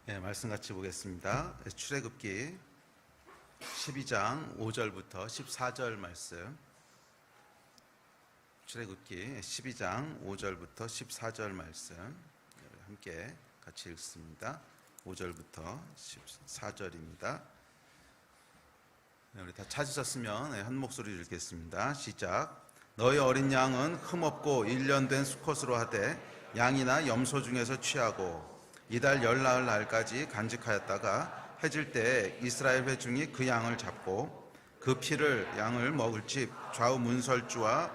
네, 말씀 같이 보겠습니다. 출애굽기 12장 5절부터 14절 말씀. 출애굽기 12장 5절부터 14절 말씀 함께 같이 읽습니다. 5절부터 14절입니다. 우리 다 찾으셨으면 한 목소리로 읽겠습니다. 시작. 너희 어린 양은 흠없고 1년 된 수컷으로 하되 양이나 염소 중에서 취하고 이달 열나흘 날까지 간직하였다가 해질 때 이스라엘 회중이 그 양을 잡고 그 피를 양을 먹을 집 좌우 문설주와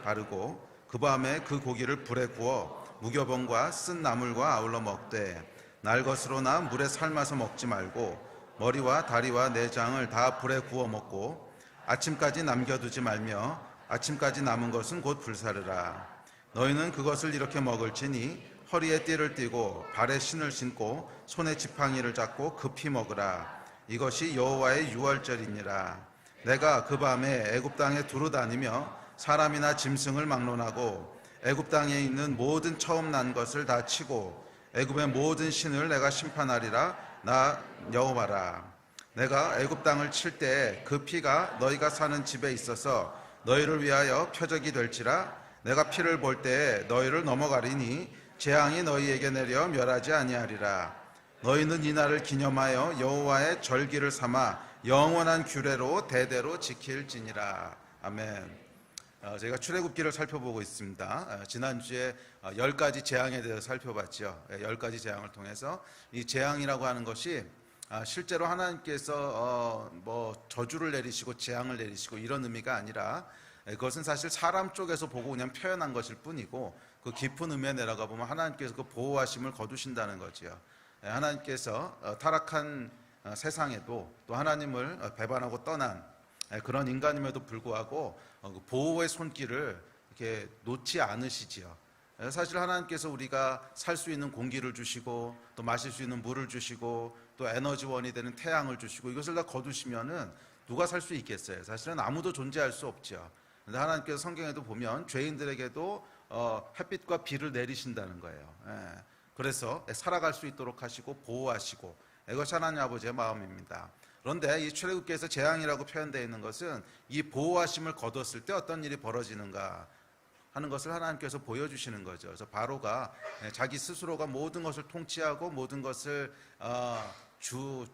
바르고 그 밤에 그 고기를 불에 구워 무교병과 쓴 나물과 아울러 먹되 날 것으로나 물에 삶아서 먹지 말고 머리와 다리와 내장을 다 불에 구워 먹고 아침까지 남겨두지 말며 아침까지 남은 것은 곧 불사르라. 너희는 그것을 이렇게 먹을지니 허리에 띠를 띠고 발에 신을 신고 손에 지팡이를 잡고 급히 먹으라. 이것이 여호와의 유월절이니라. 내가 그 밤에 애굽 땅에 두루 다니며 사람이나 짐승을 막론하고 애굽 땅에 있는 모든 처음 난 것을 다 치고 애굽의 모든 신을 내가 심판하리라. 나 여호와라. 내가 애굽 땅을 칠 때 그 피가 너희가 사는 집에 있어서 너희를 위하여 표적이 될지라. 내가 피를 볼 때 너희를 넘어가리니 재앙이 너희에게 내려 멸하지 아니하리라. 너희는 이날을 기념하여 여호와의 절기를 삼아 영원한 규례로 대대로 지킬지니라. 아멘. 저희가 출애굽기를 살펴보고 있습니다. 지난주에 10가지 재앙에 대해서 살펴봤죠. 10가지 재앙을 통해서 이 재앙이라고 하는 것이 실제로 하나님께서 저주를 내리시고 재앙을 내리시고 이런 의미가 아니라 그것은 사실 사람 쪽에서 보고 그냥 표현한 것일 뿐이고 그 깊은 의미에 내려가 보면 하나님께서 그 보호하심을 거두신다는 거지요. 하나님께서 타락한 세상에도 또 하나님을 배반하고 떠난 그런 인간임에도 불구하고 보호의 손길을 이렇게 놓지 않으시지요. 사실 하나님께서 우리가 살 수 있는 공기를 주시고 또 마실 수 있는 물을 주시고 또 에너지원이 되는 태양을 주시고 이것을 다 거두시면은 누가 살 수 있겠어요? 사실은 아무도 존재할 수 없죠. 근데 하나님께서 성경에도 보면 죄인들에게도 햇빛과 비를 내리신다는 거예요. 그래서 살아갈 수 있도록 하시고 보호하시고 이것이 하나님 아버지의 마음입니다. 그런데 이 출애굽기에서 재앙이라고 표현되어 있는 것은 이 보호하심을 거뒀을 때 어떤 일이 벌어지는가 하는 것을 하나님께서 보여주시는 거죠. 그래서 바로가 자기 스스로가 모든 것을 통치하고 모든 것을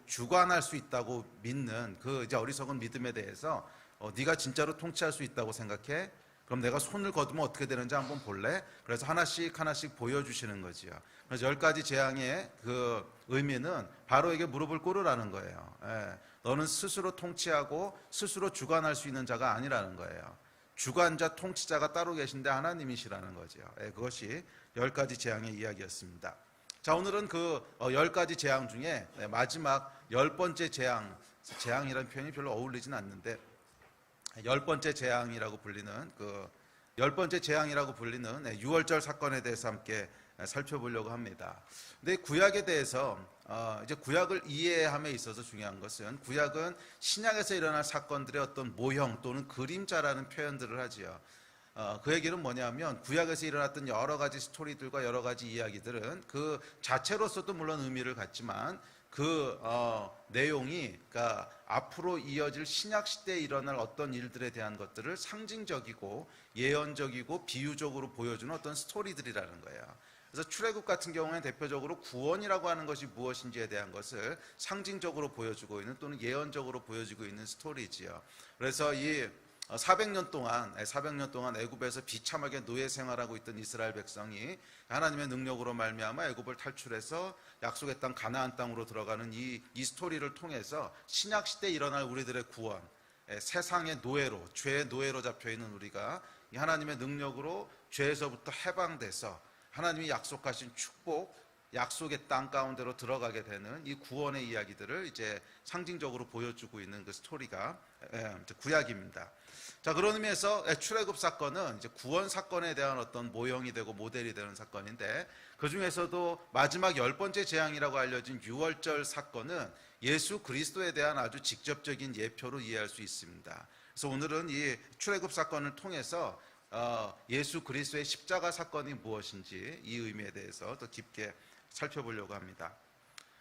주관할 수 있다고 믿는 그 이제 어리석은 믿음에 대해서 네가 진짜로 통치할 수 있다고 생각해? 그럼 내가 손을 거두면 어떻게 되는지 한번 볼래? 그래서 하나씩 보여주시는 거지요. 그래서 10가지 재앙의 그 의미는 바로에게 무릎을 꿇으라는 거예요. 너는 스스로 통치하고 스스로 주관할 수 있는 자가 아니라는 거예요. 주관자, 통치자가 따로 계신데 하나님이시라는 거죠. 그것이 10가지 재앙의 이야기였습니다. 자, 오늘은 그 10가지 재앙 중에 마지막 10번째 재앙이라는 표현이 별로 어울리진 않는데 10번째 재앙이라고 불리는 그 10번째 재앙이라고 불리는 유월절 사건에 대해서 함께 살펴보려고 합니다. 근데 구약에 대해서 이제 구약을 이해함에 있어서 중요한 것은 구약은 신약에서 일어날 사건들의 어떤 모형 또는 그림자라는 표현들을 하지요. 그 얘기는 뭐냐면 구약에서 일어났던 여러 가지 스토리들과 여러 가지 이야기들은 그 자체로서도 물론 의미를 갖지만 그 내용이 그러니까 앞으로 이어질 신약 시대에 일어날 어떤 일들에 대한 것들을 상징적이고 예언적이고 비유적으로 보여주는 어떤 스토리들이라는 거예요. 그래서 출애굽 같은 경우에는 대표적으로 구원이라고 하는 것이 무엇인지에 대한 것을 상징적으로 보여주고 있는 또는 예언적으로 보여주고 있는 스토리지요. 그래서 이 400년 동안 애굽에서 비참하게 노예 생활하고 있던 이스라엘 백성이 하나님의 능력으로 말미암아 애굽을 탈출해서 약속의 땅 가나안 땅으로 들어가는 이 스토리를 통해서 신약 시대에 일어날 우리들의 구원, 세상의 노예로, 죄의 노예로 잡혀 있는 우리가 이 하나님의 능력으로 죄에서부터 해방돼서 하나님이 약속하신 축복, 약속의 땅 가운데로 들어가게 되는 이 구원의 이야기들을 이제 상징적으로 보여주고 있는 그 스토리가 구약입니다. 자, 그런 의미에서 출애굽 사건은 이제 구원 사건에 대한 어떤 모형이 되고 모델이 되는 사건인데 그 중에서도 마지막 10번째 재앙이라고 알려진 유월절 사건은 예수 그리스도에 대한 아주 직접적인 예표로 이해할 수 있습니다. 그래서 오늘은 이 출애굽 사건을 통해서 예수 그리스도의 십자가 사건이 무엇인지 이 의미에 대해서 더 깊게 살펴보려고 합니다.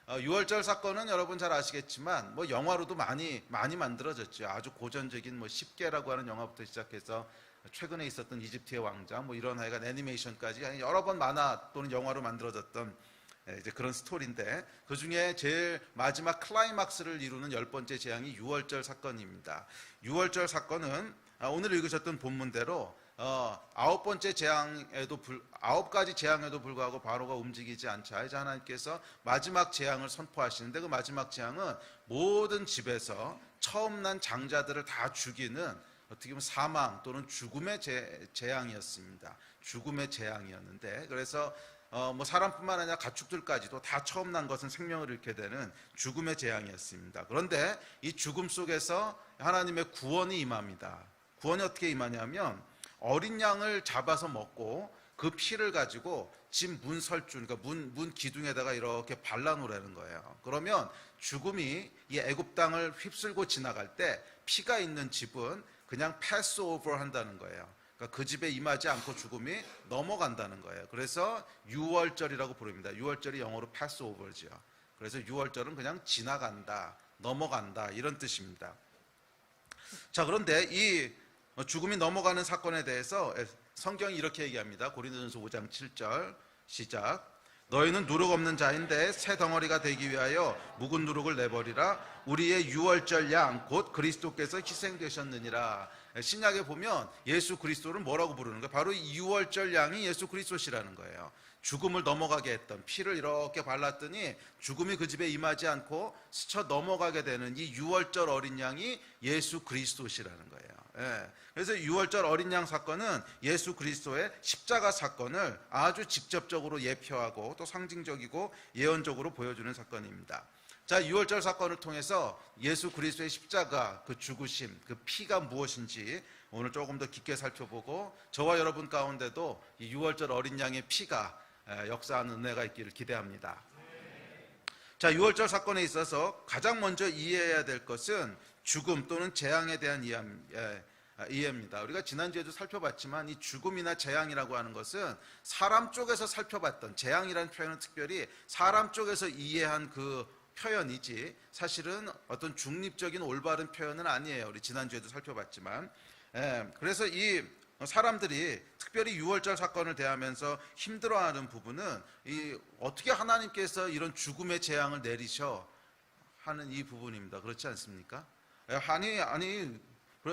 유월절 사건은 여러분 잘 아시겠지만 뭐 영화로도 많이 만들어졌죠. 아주 고전적인 뭐 10개라고 하는 영화부터 시작해서 최근에 있었던 이집트의 왕자 뭐 이런 하여간 애니메이션까지 여러 번 만화 또는 영화로 만들어졌던 이제 그런 스토리인데, 그 중에 제일 마지막 클라이막스를 이루는 10번째 재앙이 유월절 사건입니다. 유월절 사건은 오늘 읽으셨던 본문대로 9가지 재앙에도 불구하고 바로가 움직이지 않자 이제 하나님께서 마지막 재앙을 선포하시는데, 그 마지막 재앙은 모든 집에서 처음 난 장자들을 다 죽이는 어떻게 보면 사망 또는 죽음의 재앙이었습니다. 죽음의 재앙이었는데, 그래서 뭐 사람뿐만 아니라 가축들까지도 다 처음 난 것은 생명을 잃게 되는 죽음의 재앙이었습니다. 그런데 이 죽음 속에서 하나님의 구원이 임합니다. 구원이 어떻게 임하냐면, 어린 양을 잡아서 먹고 그 피를 가지고 집 문설주, 그러니까 문 기둥에다가 이렇게 발라놓으라는 거예요. 그러면 죽음이 이 애굽 땅을 휩쓸고 지나갈 때 피가 있는 집은 그냥 패스 오버 한다는 거예요. 그러니까 그 집에 임하지 않고 죽음이 넘어간다는 거예요. 그래서 유월절이라고 부릅니다. 유월절이 영어로 패스 오버죠. 그래서 유월절은 그냥 지나간다, 넘어간다 이런 뜻입니다. 자, 그런데 이 죽음이 넘어가는 사건에 대해서 성경이 이렇게 얘기합니다. 고린도전서 5장 7절 시작. 너희는 누룩 없는 자인데 새 덩어리가 되기 위하여 묵은 누룩을 내버리라. 우리의 유월절 양 곧 그리스도께서 희생되셨느니라. 신약에 보면 예수 그리스도를 뭐라고 부르는 거예요? 바로 이 유월절 양이 예수 그리스도시라는 거예요. 죽음을 넘어가게 했던, 피를 이렇게 발랐더니 죽음이 그 집에 임하지 않고 스쳐 넘어가게 되는 이 유월절 어린 양이 예수 그리스도시라는 거예요. 그래서 유월절 어린 양 사건은 예수 그리스도의 십자가 사건을 아주 직접적으로 예표하고 또 상징적이고 예언적으로 보여주는 사건입니다. 자, 유월절 사건을 통해서 예수 그리스도의 십자가, 그 죽으심, 그 피가 무엇인지 오늘 조금 더 깊게 살펴보고, 저와 여러분 가운데도 이 유월절 어린 양의 피가 역사하는 은혜가 있기를 기대합니다. 자, 유월절 사건에 있어서 가장 먼저 이해해야 될 것은 죽음 또는 재앙에 대한 이해입니다. 우리가 지난주에도 살펴봤지만 이 죽음이나 재앙이라고 하는 것은 사람 쪽에서 살펴봤던, 재앙이라는 표현은 특별히 사람 쪽에서 이해한 그 표현이지 사실은 어떤 중립적인 올바른 표현은 아니에요. 우리 지난주에도 살펴봤지만. 그래서 이 사람들이 특별히 유월절 사건을 대하면서 힘들어하는 부분은 이 어떻게 하나님께서 이런 죽음의 재앙을 내리셔 하는 이 부분입니다. 그렇지 않습니까? 아니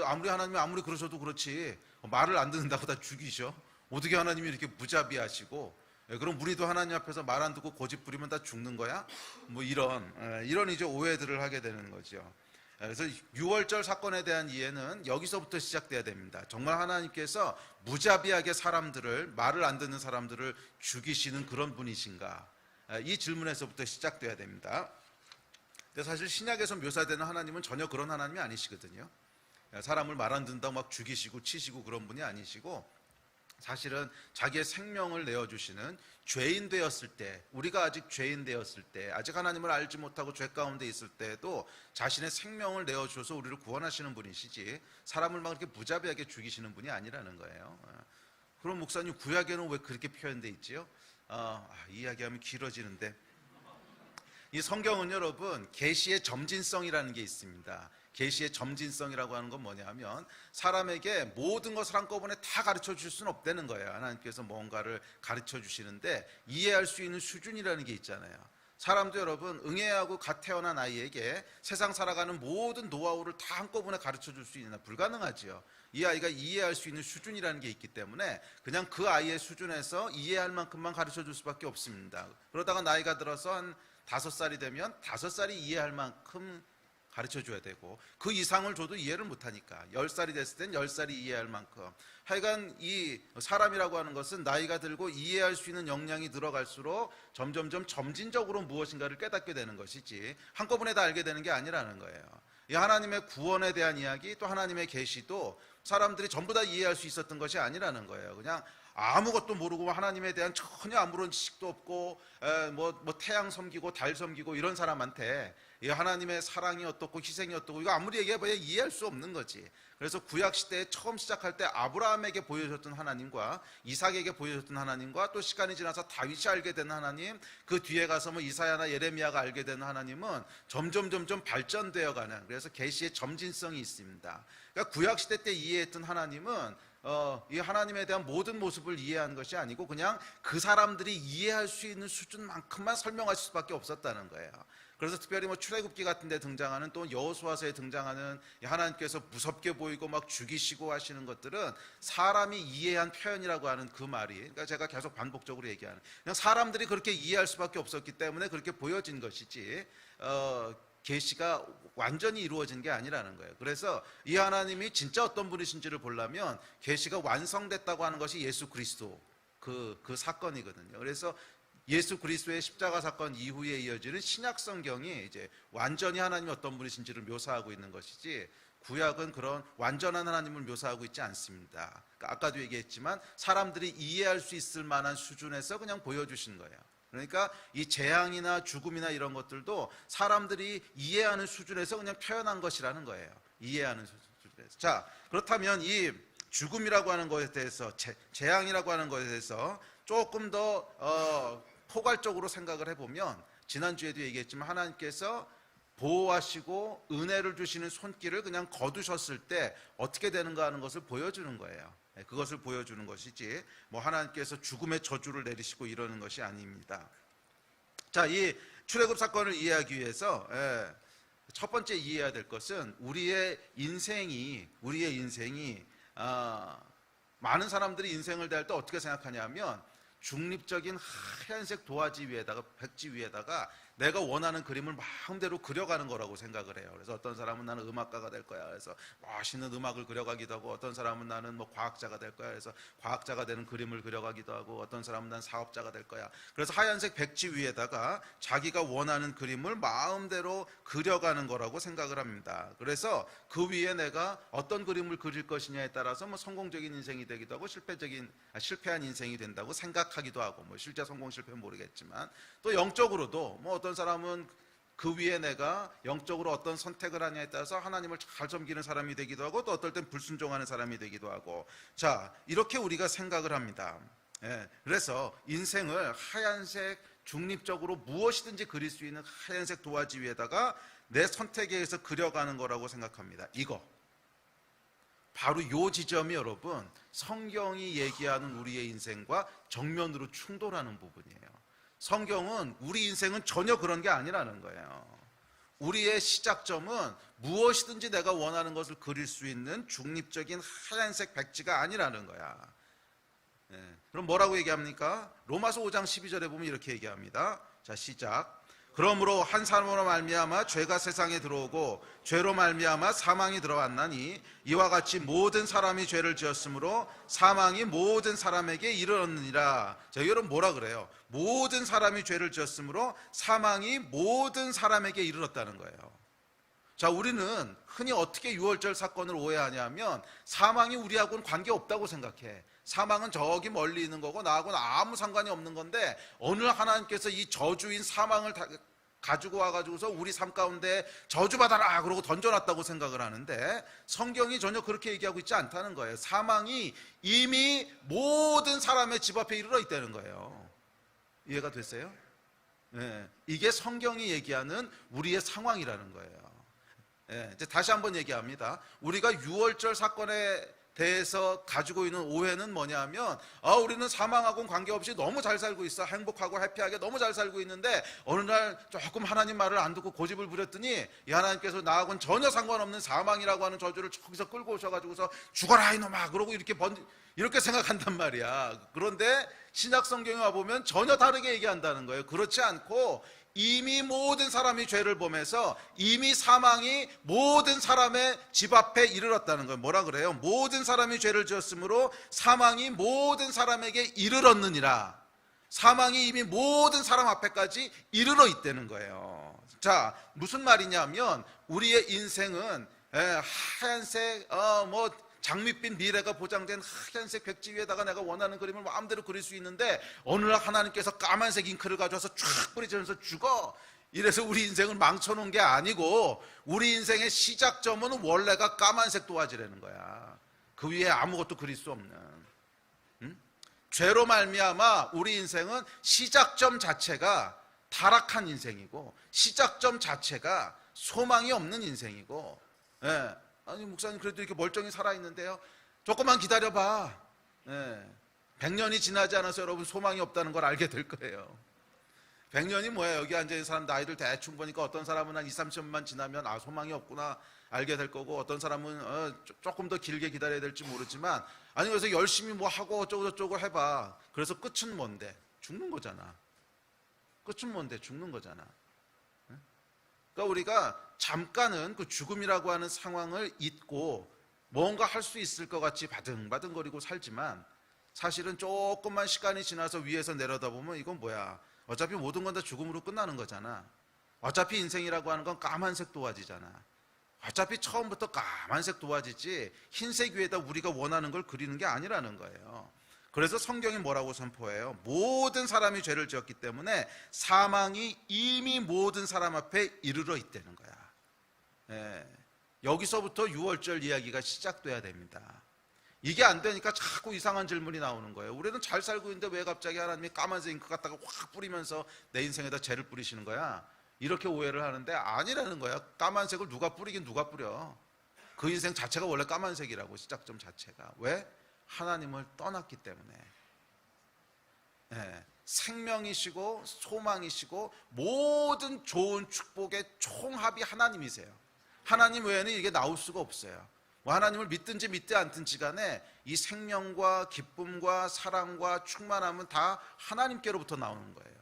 아무리 하나님이 아무리 그러셔도 그렇지 말을 안 듣는다고 다 죽이셔? 어떻게 하나님이 이렇게 무자비하시고, 그럼 우리도 하나님 앞에서 말 안 듣고 고집 부리면 다 죽는 거야? 뭐 이런 이제 오해들을 하게 되는 거죠. 그래서 유월절 사건에 대한 이해는 여기서부터 시작돼야 됩니다. 정말 하나님께서 무자비하게 사람들을, 말을 안 듣는 사람들을 죽이시는 그런 분이신가? 이 질문에서부터 시작돼야 됩니다. 근데 사실 신약에서 묘사되는 하나님은 전혀 그런 하나님이 아니시거든요. 사람을 말 안 듣는다고 막 죽이시고 치시고 그런 분이 아니시고, 사실은 자기의 생명을 내어주시는, 죄인 되었을 때, 우리가 아직 죄인 되었을 때, 아직 하나님을 알지 못하고 죄 가운데 있을 때에도 자신의 생명을 내어주셔서 우리를 구원하시는 분이시지, 사람을 막 이렇게 무자비하게 죽이시는 분이 아니라는 거예요. 그럼 목사님, 구약에는 왜 그렇게 표현되어 있지요? 이 이야기하면 길어지는데, 이 성경은 여러분 계시의 점진성이라는 게 있습니다. 계시의 점진성이라고 하는 건 뭐냐면, 사람에게 모든 것을 한꺼번에 다 가르쳐 줄 수는 없다는 거예요. 하나님께서 뭔가를 가르쳐 주시는데 이해할 수 있는 수준이라는 게 있잖아요. 사람도 여러분 응애하고 갓 태어난 아이에게 세상 살아가는 모든 노하우를 다 한꺼번에 가르쳐 줄 수 있나? 불가능하지요. 이 아이가 이해할 수 있는 수준이라는 게 있기 때문에 그냥 그 아이의 수준에서 이해할 만큼만 가르쳐 줄 수밖에 없습니다. 그러다가 나이가 들어서 한 5살이 되면 5살이 이해할 만큼 가르쳐 줘야 되고, 그 이상을 줘도 이해를 못하니까 10살이 됐을 땐 10살이 이해할 만큼, 하여간 이 사람이라고 하는 것은 나이가 들고 이해할 수 있는 역량이 늘어갈수록 점점점 점진적으로 무엇인가를 깨닫게 되는 것이지 한꺼번에 다 알게 되는 게 아니라는 거예요. 이 하나님의 구원에 대한 이야기, 또 하나님의 계시도 사람들이 전부 다 이해할 수 있었던 것이 아니라는 거예요. 그냥 아무것도 모르고 하나님에 대한 전혀 아무런 지식도 없고 뭐 태양 섬기고 달 섬기고 이런 사람한테 이 하나님의 사랑이 어떻고 희생이 어떻고 이거 아무리 얘기해봐야 이해할 수 없는 거지. 그래서 구약 시대에 처음 시작할 때 아브라함에게 보여줬던 하나님과 이삭에게 보여줬던 하나님과 또 시간이 지나서 다윗이 알게 된 하나님, 그 뒤에 가서 뭐 이사야나 예레미야가 알게 되는 하나님은 점점 발전되어 가는, 그래서 계시의 점진성이 있습니다. 그러니까 구약 시대 때 이해했던 하나님은 이 하나님에 대한 모든 모습을 이해한 것이 아니고 그냥 그 사람들이 이해할 수 있는 수준만큼만 설명할 수밖에 없었다는 거예요. 그래서 특별히 뭐 출애굽기 같은 데 등장하는 또 여호수아서에 등장하는 하나님께서 무섭게 보이고 막 죽이시고 하시는 것들은 사람이 이해한 표현이라고 하는 그 말이, 그러니까 제가 계속 반복적으로 얘기하는, 그냥 사람들이 그렇게 이해할 수밖에 없었기 때문에 그렇게 보여진 것이지 계시가 완전히 이루어진 게 아니라는 거예요. 그래서 이 하나님이 진짜 어떤 분이신지를 보려면 계시가 완성됐다고 하는 것이 예수 그리스도 그 사건이거든요. 그래서 예수 그리스도의 십자가 사건 이후에 이어지는 신약 성경이 이제 완전히 하나님이 어떤 분이신지를 묘사하고 있는 것이지, 구약은 그런 완전한 하나님을 묘사하고 있지 않습니다. 그러니까 아까도 얘기했지만 사람들이 이해할 수 있을 만한 수준에서 그냥 보여주신 거예요. 그러니까 이 재앙이나 죽음이나 이런 것들도 사람들이 이해하는 수준에서 그냥 표현한 것이라는 거예요. 이해하는 수준에서. 자, 그렇다면 이 죽음이라고 하는 것에 대해서, 재앙이라고 하는 것에 대해서 조금 더 포괄적으로 생각을 해보면, 지난주에도 얘기했지만 하나님께서 보호하시고 은혜를 주시는 손길을 그냥 거두셨을 때 어떻게 되는가 하는 것을 보여주는 거예요. 그것을 보여주는 것이지 뭐 하나님께서 죽음의 저주를 내리시고 이러는 것이 아닙니다. 자, 이 출애굽 사건을 이해하기 위해서 첫 번째 이해해야 될 것은 우리의 인생이 많은 사람들이 인생을 대할 때 어떻게 생각하냐면 중립적인 하얀색 도화지 위에다가, 백지 위에다가 내가 원하는 그림을 마음대로 그려가는 거라고 생각을 해요. 그래서 어떤 사람은 나는 음악가가 될 거야, 그래서 멋있는 음악을 그려가기도 하고, 어떤 사람은 나는 뭐 과학자가 될 거야, 그래서 과학자가 되는 그림을 그려가기도 하고, 어떤 사람은 난 사업자가 될 거야. 그래서 하얀색 백지 위에다가 자기가 원하는 그림을 마음대로 그려가는 거라고 생각을 합니다. 그래서 그 위에 내가 어떤 그림을 그릴 것이냐에 따라서 뭐 성공적인 인생이 되기도 하고 실패한 인생이 된다고 생각하기도 하고, 뭐 실제 성공 실패는 모르겠지만, 또 영적으로도 뭐 어떤 사람은 그 위에 내가 영적으로 어떤 선택을 하냐에 따라서 하나님을 잘 섬기는 사람이 되기도 하고, 또 어떨 땐 불순종하는 사람이 되기도 하고, 자, 이렇게 우리가 생각을 합니다. 그래서 인생을 하얀색 중립적으로 무엇이든지 그릴 수 있는 하얀색 도화지 위에다가 내 선택에 의해서 그려가는 거라고 생각합니다. 이거 바로 요 지점이 여러분 성경이 얘기하는 우리의 인생과 정면으로 충돌하는 부분이에요. 성경은 우리 인생은 전혀 그런 게 아니라는 거예요. 우리의 시작점은 무엇이든지 내가 원하는 것을 그릴 수 있는 중립적인 하얀색 백지가 아니라는 거야. 그럼 뭐라고 얘기합니까? 로마서 5장 12절에 보면 이렇게 얘기합니다. 자, 시작. 그러므로 한 사람으로 말미암아 죄가 세상에 들어오고 죄로 말미암아 사망이 들어왔나니 이와 같이 모든 사람이 죄를 지었으므로 사망이 모든 사람에게 이르렀느니라. 자, 여러분 뭐라 그래요? 모든 사람이 죄를 지었으므로 사망이 모든 사람에게 이르렀다는 거예요. 자, 우리는 흔히 어떻게 유월절 사건을 오해하냐면 사망이 우리하고는 관계없다고 생각해. 사망은 저기 멀리 있는 거고 나하고는 아무 상관이 없는 건데, 어느 하나님께서 이 저주인 사망을 가지고 와가지고서 우리 삶 가운데 저주받아라 그러고 던져놨다고 생각을 하는데, 성경이 전혀 그렇게 얘기하고 있지 않다는 거예요. 사망이 이미 모든 사람의 집 앞에 이르러 있다는 거예요. 이해가 됐어요? 이게 성경이 얘기하는 우리의 상황이라는 거예요. 이제 다시 한번 얘기합니다. 우리가 유월절 사건에 대해서 가지고 있는 오해는 뭐냐면, 우리는 사망하고는 관계없이 너무 잘 살고 있어, 행복하고 해피하게 너무 잘 살고 있는데 어느 날 조금 하나님 말을 안 듣고 고집을 부렸더니 이 하나님께서 나하고는 전혀 상관없는 사망이라고 하는 저주를 저기서 끌고 오셔가지고서 죽어라 이놈아 그러고 이렇게 생각한단 말이야. 그런데 신약 성경에 와보면 전혀 다르게 얘기한다는 거예요. 그렇지 않고 이미 모든 사람이 죄를 범해서 이미 사망이 모든 사람의 집 앞에 이르렀다는 거예요. 뭐라 그래요? 모든 사람이 죄를 지었으므로 사망이 모든 사람에게 이르렀느니라. 사망이 이미 모든 사람 앞에까지 이르러 있다는 거예요. 자, 무슨 말이냐면 우리의 인생은 하얀색 장밋빛 미래가 보장된 하얀색 백지 위에다가 내가 원하는 그림을 마음대로 그릴 수 있는데 어느 날 하나님께서 까만색 잉크를 가져와서 쫙 뿌리면서 죽어. 이래서 우리 인생을 망쳐놓은 게 아니고 우리 인생의 시작점은 원래가 까만색 도화지라는 거야. 그 위에 아무것도 그릴 수 없는. 죄로 말미암아 우리 인생은 시작점 자체가 타락한 인생이고 시작점 자체가 소망이 없는 인생이고. 예. 아니 목사님 그래도 이렇게 멀쩡히 살아있는데요. 조금만 기다려봐. 예. 100년이 지나지 않아서 여러분 소망이 없다는 걸 알게 될 거예요. 100년이 뭐야. 여기 앉아있는 사람 나이를 대충 보니까 어떤 사람은 한 2, 30년만 지나면 아 소망이 없구나 알게 될 거고, 어떤 사람은 조금 더 길게 기다려야 될지 모르지만, 아니 그래서 열심히 뭐 하고 어쩌고 저쩌고 해봐. 그래서 끝은 뭔데? 죽는 거잖아. 끝은 뭔데? 죽는 거잖아. 그러니까 우리가 잠깐은 그 죽음이라고 하는 상황을 잊고 뭔가 할 수 있을 것 같이 바등바등거리고 살지만, 사실은 조금만 시간이 지나서 위에서 내려다보면 이건 뭐야, 어차피 모든 건 다 죽음으로 끝나는 거잖아. 어차피 인생이라고 하는 건 까만색 도화지잖아. 어차피 처음부터 까만색 도화지지 흰색 위에다 우리가 원하는 걸 그리는 게 아니라는 거예요. 그래서 성경이 뭐라고 선포해요? 모든 사람이 죄를 지었기 때문에 사망이 이미 모든 사람 앞에 이르러 있다는 거야. 예, 여기서부터 6월절 이야기가 시작돼야 됩니다. 이게 안 되니까 자꾸 이상한 질문이 나오는 거예요. 우리는 잘 살고 있는데 왜 갑자기 하나님이 까만색 잉크 갖다가 확 뿌리면서 내 인생에다 죄를 뿌리시는 거야? 이렇게 오해를 하는데 아니라는 거야. 까만색을 누가 뿌리긴 누가 뿌려. 그 인생 자체가 원래 까만색이라고, 시작점 자체가. 왜? 하나님을 떠났기 때문에. 네. 생명이시고 소망이시고 모든 좋은 축복의 총합이 하나님이세요. 하나님 외에는 이게 나올 수가 없어요. 뭐 하나님을 믿든지 믿지 않든지 간에 이 생명과 기쁨과 사랑과 충만함은 다 하나님께로부터 나오는 거예요.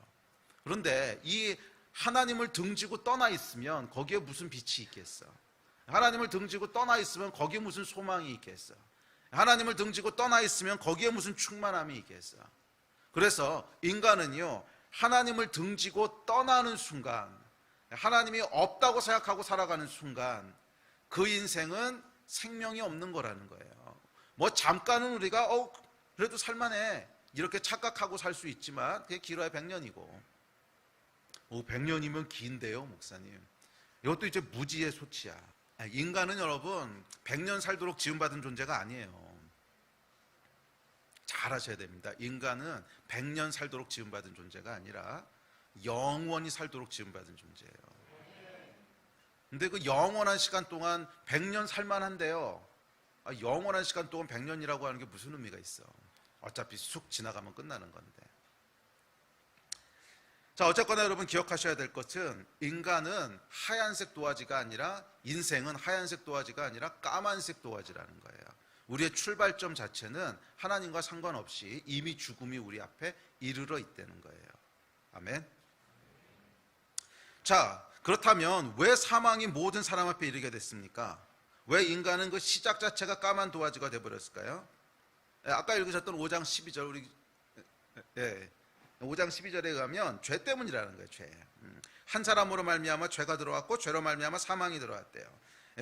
그런데 이 하나님을 등지고 떠나 있으면 거기에 무슨 빛이 있겠어? 하나님을 등지고 떠나 있으면 거기에 무슨 소망이 있겠어? 하나님을 등지고 떠나 있으면 거기에 무슨 충만함이 있겠어? 그래서 인간은요, 하나님을 등지고 떠나는 순간, 하나님이 없다고 생각하고 살아가는 순간, 그 인생은 생명이 없는 거라는 거예요. 뭐 잠깐은 우리가 그래도 살만해 이렇게 착각하고 살 수 있지만 그게 길어야 100년이고 100년이면 긴데요 목사님, 이것도 이제 무지의 소치야. 인간은 여러분 100년 살도록 지음받은 존재가 아니에요. 잘 아셔야 됩니다. 인간은 100년 살도록 지음받은 존재가 아니라 영원히 살도록 지음받은 존재예요. 근데 그 영원한 시간 동안 100년 살만한데요, 영원한 시간 동안 100년이라고 하는 게 무슨 의미가 있어? 어차피 쑥 지나가면 끝나는 건데. 자, 어쨌거나 여러분 기억하셔야 될 것은, 인간은 하얀색 도화지가 아니라, 인생은 하얀색 도화지가 아니라 까만색 도화지라는 거예요. 우리의 출발점 자체는 하나님과 상관없이 이미 죽음이 우리 앞에 이르러 있다는 거예요. 아멘. 자, 그렇다면 왜 사망이 모든 사람 앞에 이르게 됐습니까? 왜 인간은 그 시작 자체가 까만 도화지가 되어버렸을까요? 아까 읽으셨던 5장 12절, 우리 5장 12절에 의하면 죄 때문이라는 거예요. 죄. 한 사람으로 말미암아 죄가 들어왔고 죄로 말미암아 사망이 들어왔대요.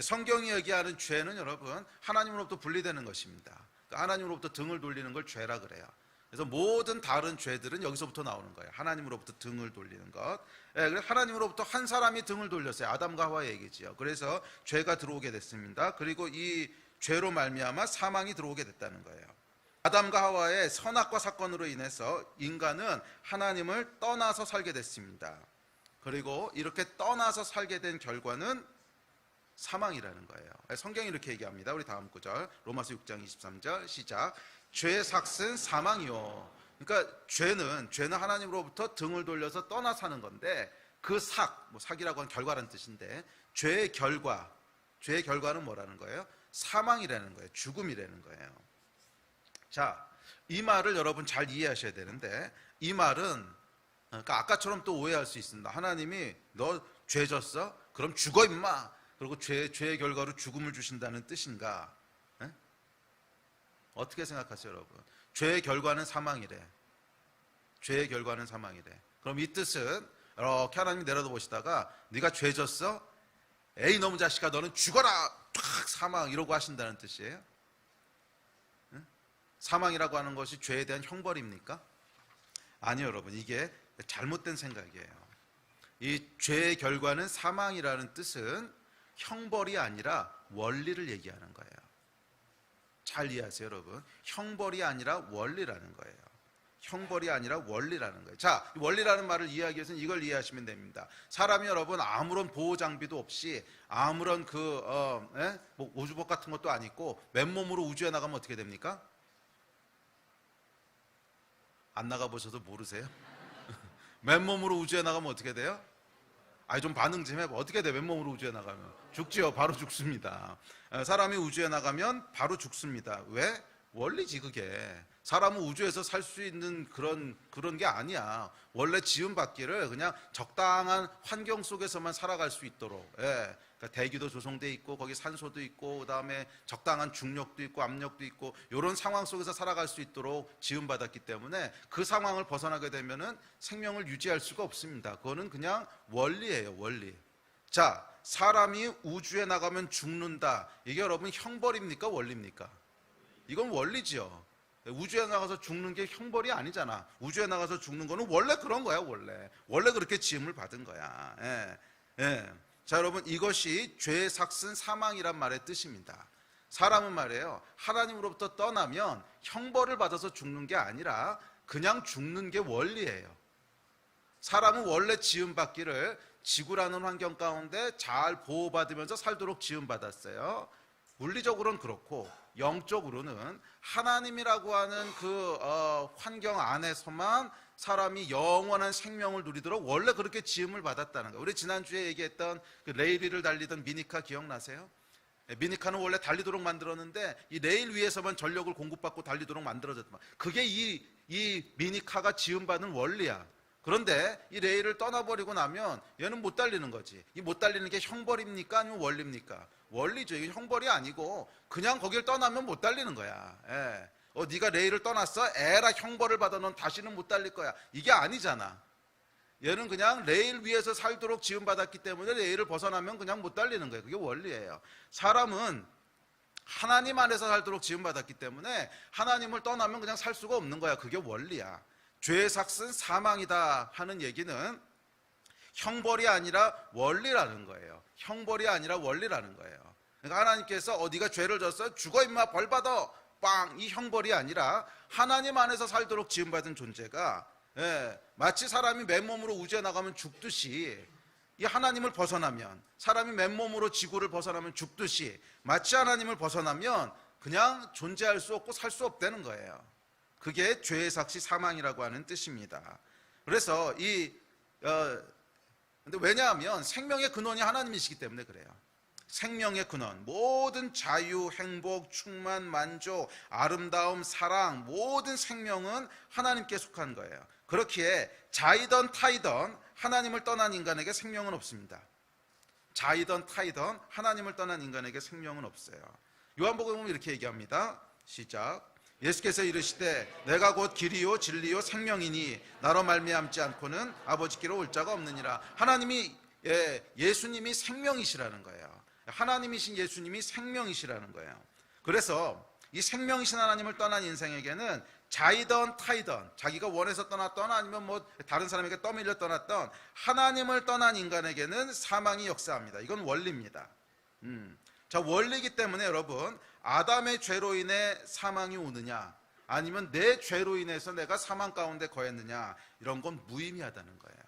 성경이 얘기하는 죄는 여러분 하나님으로부터 분리되는 것입니다. 하나님으로부터 등을 돌리는 걸 죄라 그래요. 그래서 모든 다른 죄들은 여기서부터 나오는 거예요. 하나님으로부터 등을 돌리는 것. 그래서 하나님으로부터 한 사람이 등을 돌렸어요. 아담과 하와의 얘기지요. 그래서 죄가 들어오게 됐습니다. 그리고 이 죄로 말미암아 사망이 들어오게 됐다는 거예요. 아담과 하와의 선악과 사건으로 인해서 인간은 하나님을 떠나서 살게 됐습니다. 그리고 이렇게 떠나서 살게 된 결과는 사망이라는 거예요. 성경이 이렇게 얘기합니다. 우리 다음 구절, 로마서 6장 23절 시작. 죄의 삭은 사망이요. 그러니까 죄는 하나님으로부터 등을 돌려서 떠나 사는 건데, 그 삭이라고 하는 결과라는 뜻인데, 죄의 결과는 뭐라는 거예요? 사망이라는 거예요. 죽음이라는 거예요. 자, 이 말을 여러분 잘 이해하셔야 되는데, 이 말은 그러니까 아까처럼 또 오해할 수 있습니다. 하나님이 너 죄 졌어? 그럼 죽어 임마. 그리고 죄의 결과로 죽음을 주신다는 뜻인가? 에? 어떻게 생각하세요 여러분? 죄의 결과는 사망이래. 죄의 결과는 사망이래. 그럼 이 뜻은 이렇게 하나님이 내려다보시다가 네가 죄 졌어? 에이 놈 자식아 너는 죽어라! 탁 사망 이러고 하신다는 뜻이에요? 사망이라고 하는 것이 죄에 대한 형벌입니까? 아니요, 여러분. 이게 잘못된 생각이에요. 이 죄의 결과는 사망이라는 뜻은 형벌이 아니라 원리를 얘기하는 거예요. 잘 이해하세요, 여러분. 형벌이 아니라 원리라는 거예요. 형벌이 아니라 원리라는 거예요. 자, 원리라는 말을 이해하기 위해서는 이걸 이해하시면 됩니다. 사람이 여러분 아무런 보호 장비도 없이 아무런 뭐 우주복 같은 것도 안 입고 맨몸으로 우주에 나가면 어떻게 됩니까? 안 나가보셔도 모르세요? 맨몸으로 우주에 나가면 어떻게 돼요? 좀 반응 좀 해봐. 어떻게 돼? 맨몸으로 우주에 나가면 죽지요. 바로 죽습니다. 사람이 우주에 나가면 바로 죽습니다. 왜? 원리지 그게. 사람은 우주에서 살 수 있는 그런 게 아니야. 원래 지음 받기를 그냥 적당한 환경 속에서만 살아갈 수 있도록. 그러니까 대기도 조성돼 있고 거기 산소도 있고 그다음에 적당한 중력도 있고 압력도 있고 이런 상황 속에서 살아갈 수 있도록 지음 받았기 때문에 그 상황을 벗어나게 되면은 생명을 유지할 수가 없습니다. 그거는 그냥 원리예요, 원리. 자, 사람이 우주에 나가면 죽는다. 이게 여러분 형벌입니까, 원리입니까? 이건 원리지요. 우주에 나가서 죽는 게 형벌이 아니잖아. 우주에 나가서 죽는 거는 원래 그런 거야, 원래 그렇게 지음을 받은 거야. 자, 여러분, 이것이 죄의 삭슨 사망이란 말의 뜻입니다. 사람은 말이에요, 하나님으로부터 떠나면 형벌을 받아서 죽는 게 아니라 그냥 죽는 게 원리예요. 사람은 원래 지음 받기를 지구라는 환경 가운데 잘 보호받으면서 살도록 지음 받았어요. 물리적으로는 그렇고 영적으로는 하나님이라고 하는 그 환경 안에서만 사람이 영원한 생명을 누리도록 원래 그렇게 지음을 받았다는 거예요. 우리 지난주에 얘기했던 그 레일 위를 달리던 미니카 기억나세요? 미니카는 원래 달리도록 만들었는데 이 레일 위에서만 전력을 공급받고 달리도록 만들어졌단 말이에요. 그게 이 미니카가 지음받은 원리야. 그런데 이 레일을 떠나버리고 나면 얘는 못 달리는 거지. 이 못 달리는 게 형벌입니까? 아니면 원리입니까? 원리죠. 이게 형벌이 아니고 그냥 거길 떠나면 못 달리는 거야. 네가 레일을 떠났어? 에라, 형벌을 받아. 넌 다시는 못 달릴 거야. 이게 아니잖아. 얘는 그냥 레일 위에서 살도록 지음받았기 때문에 레일을 벗어나면 그냥 못 달리는 거예요. 그게 원리예요. 사람은 하나님 안에서 살도록 지음받았기 때문에 하나님을 떠나면 그냥 살 수가 없는 거야. 그게 원리야. 죄의 삭은 사망이다 하는 얘기는 형벌이 아니라 원리라는 거예요. 형벌이 아니라 원리라는 거예요. 그러니까 하나님께서 네가 죄를 졌어? 죽어 임마, 벌 받아, 빵! 이 형벌이 아니라 하나님 안에서 살도록 지음받은 존재가 마치 사람이 맨몸으로 우주에 나가면 죽듯이 이 하나님을 벗어나면, 사람이 맨몸으로 지구를 벗어나면 죽듯이 마치 하나님을 벗어나면 그냥 존재할 수 없고 살 수 없다는 거예요. 그게 죄의 삭시 사망이라고 하는 뜻입니다. 그래서 근데 왜냐하면 생명의 근원이 하나님이시기 때문에 그래요. 생명의 근원, 모든 자유, 행복, 충만, 만족, 아름다움, 사랑, 모든 생명은 하나님께 속한 거예요. 그렇기에 자이던 타이던 하나님을 떠난 인간에게 생명은 없습니다. 자이던 타이던 하나님을 떠난 인간에게 생명은 없어요. 요한복음에 보면 이렇게 얘기합니다. 시작. 예수께서 이르시되 내가 곧 길이요 진리요 생명이니 나로 말미암지 않고는 아버지께로 올 자가 없느니라. 하나님이 예수님이 생명이시라는 거예요. 하나님이신 예수님이 생명이시라는 거예요. 그래서 이 생명이신 하나님을 떠난 인생에게는 자이던 타이던, 자기가 원해서 떠났던 아니면 뭐 다른 사람에게 떠밀려 떠났던 하나님을 떠난 인간에게는 사망이 역사합니다. 이건 원리입니다. 자, 원리이기 때문에 여러분, 아담의 죄로 인해 사망이 오느냐 아니면 내 죄로 인해서 내가 사망 가운데 거했느냐, 이런 건 무의미하다는 거예요.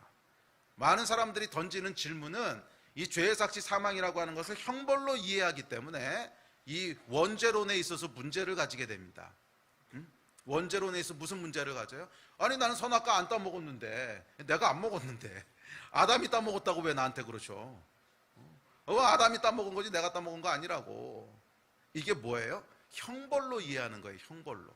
많은 사람들이 던지는 질문은 이 죄의 삭시 사망이라고 하는 것을 형벌로 이해하기 때문에 이 원죄론에 있어서 문제를 가지게 됩니다. 원죄론에 있어서 무슨 문제를 가져요? 아니, 나는 선악과 안 따먹었는데, 내가 안 먹었는데 아담이 따먹었다고 왜 나한테 그러죠? 아담이 따먹은 거지 내가 따먹은 거 아니라고. 이게 뭐예요? 형벌로 이해하는 거예요. 형벌로.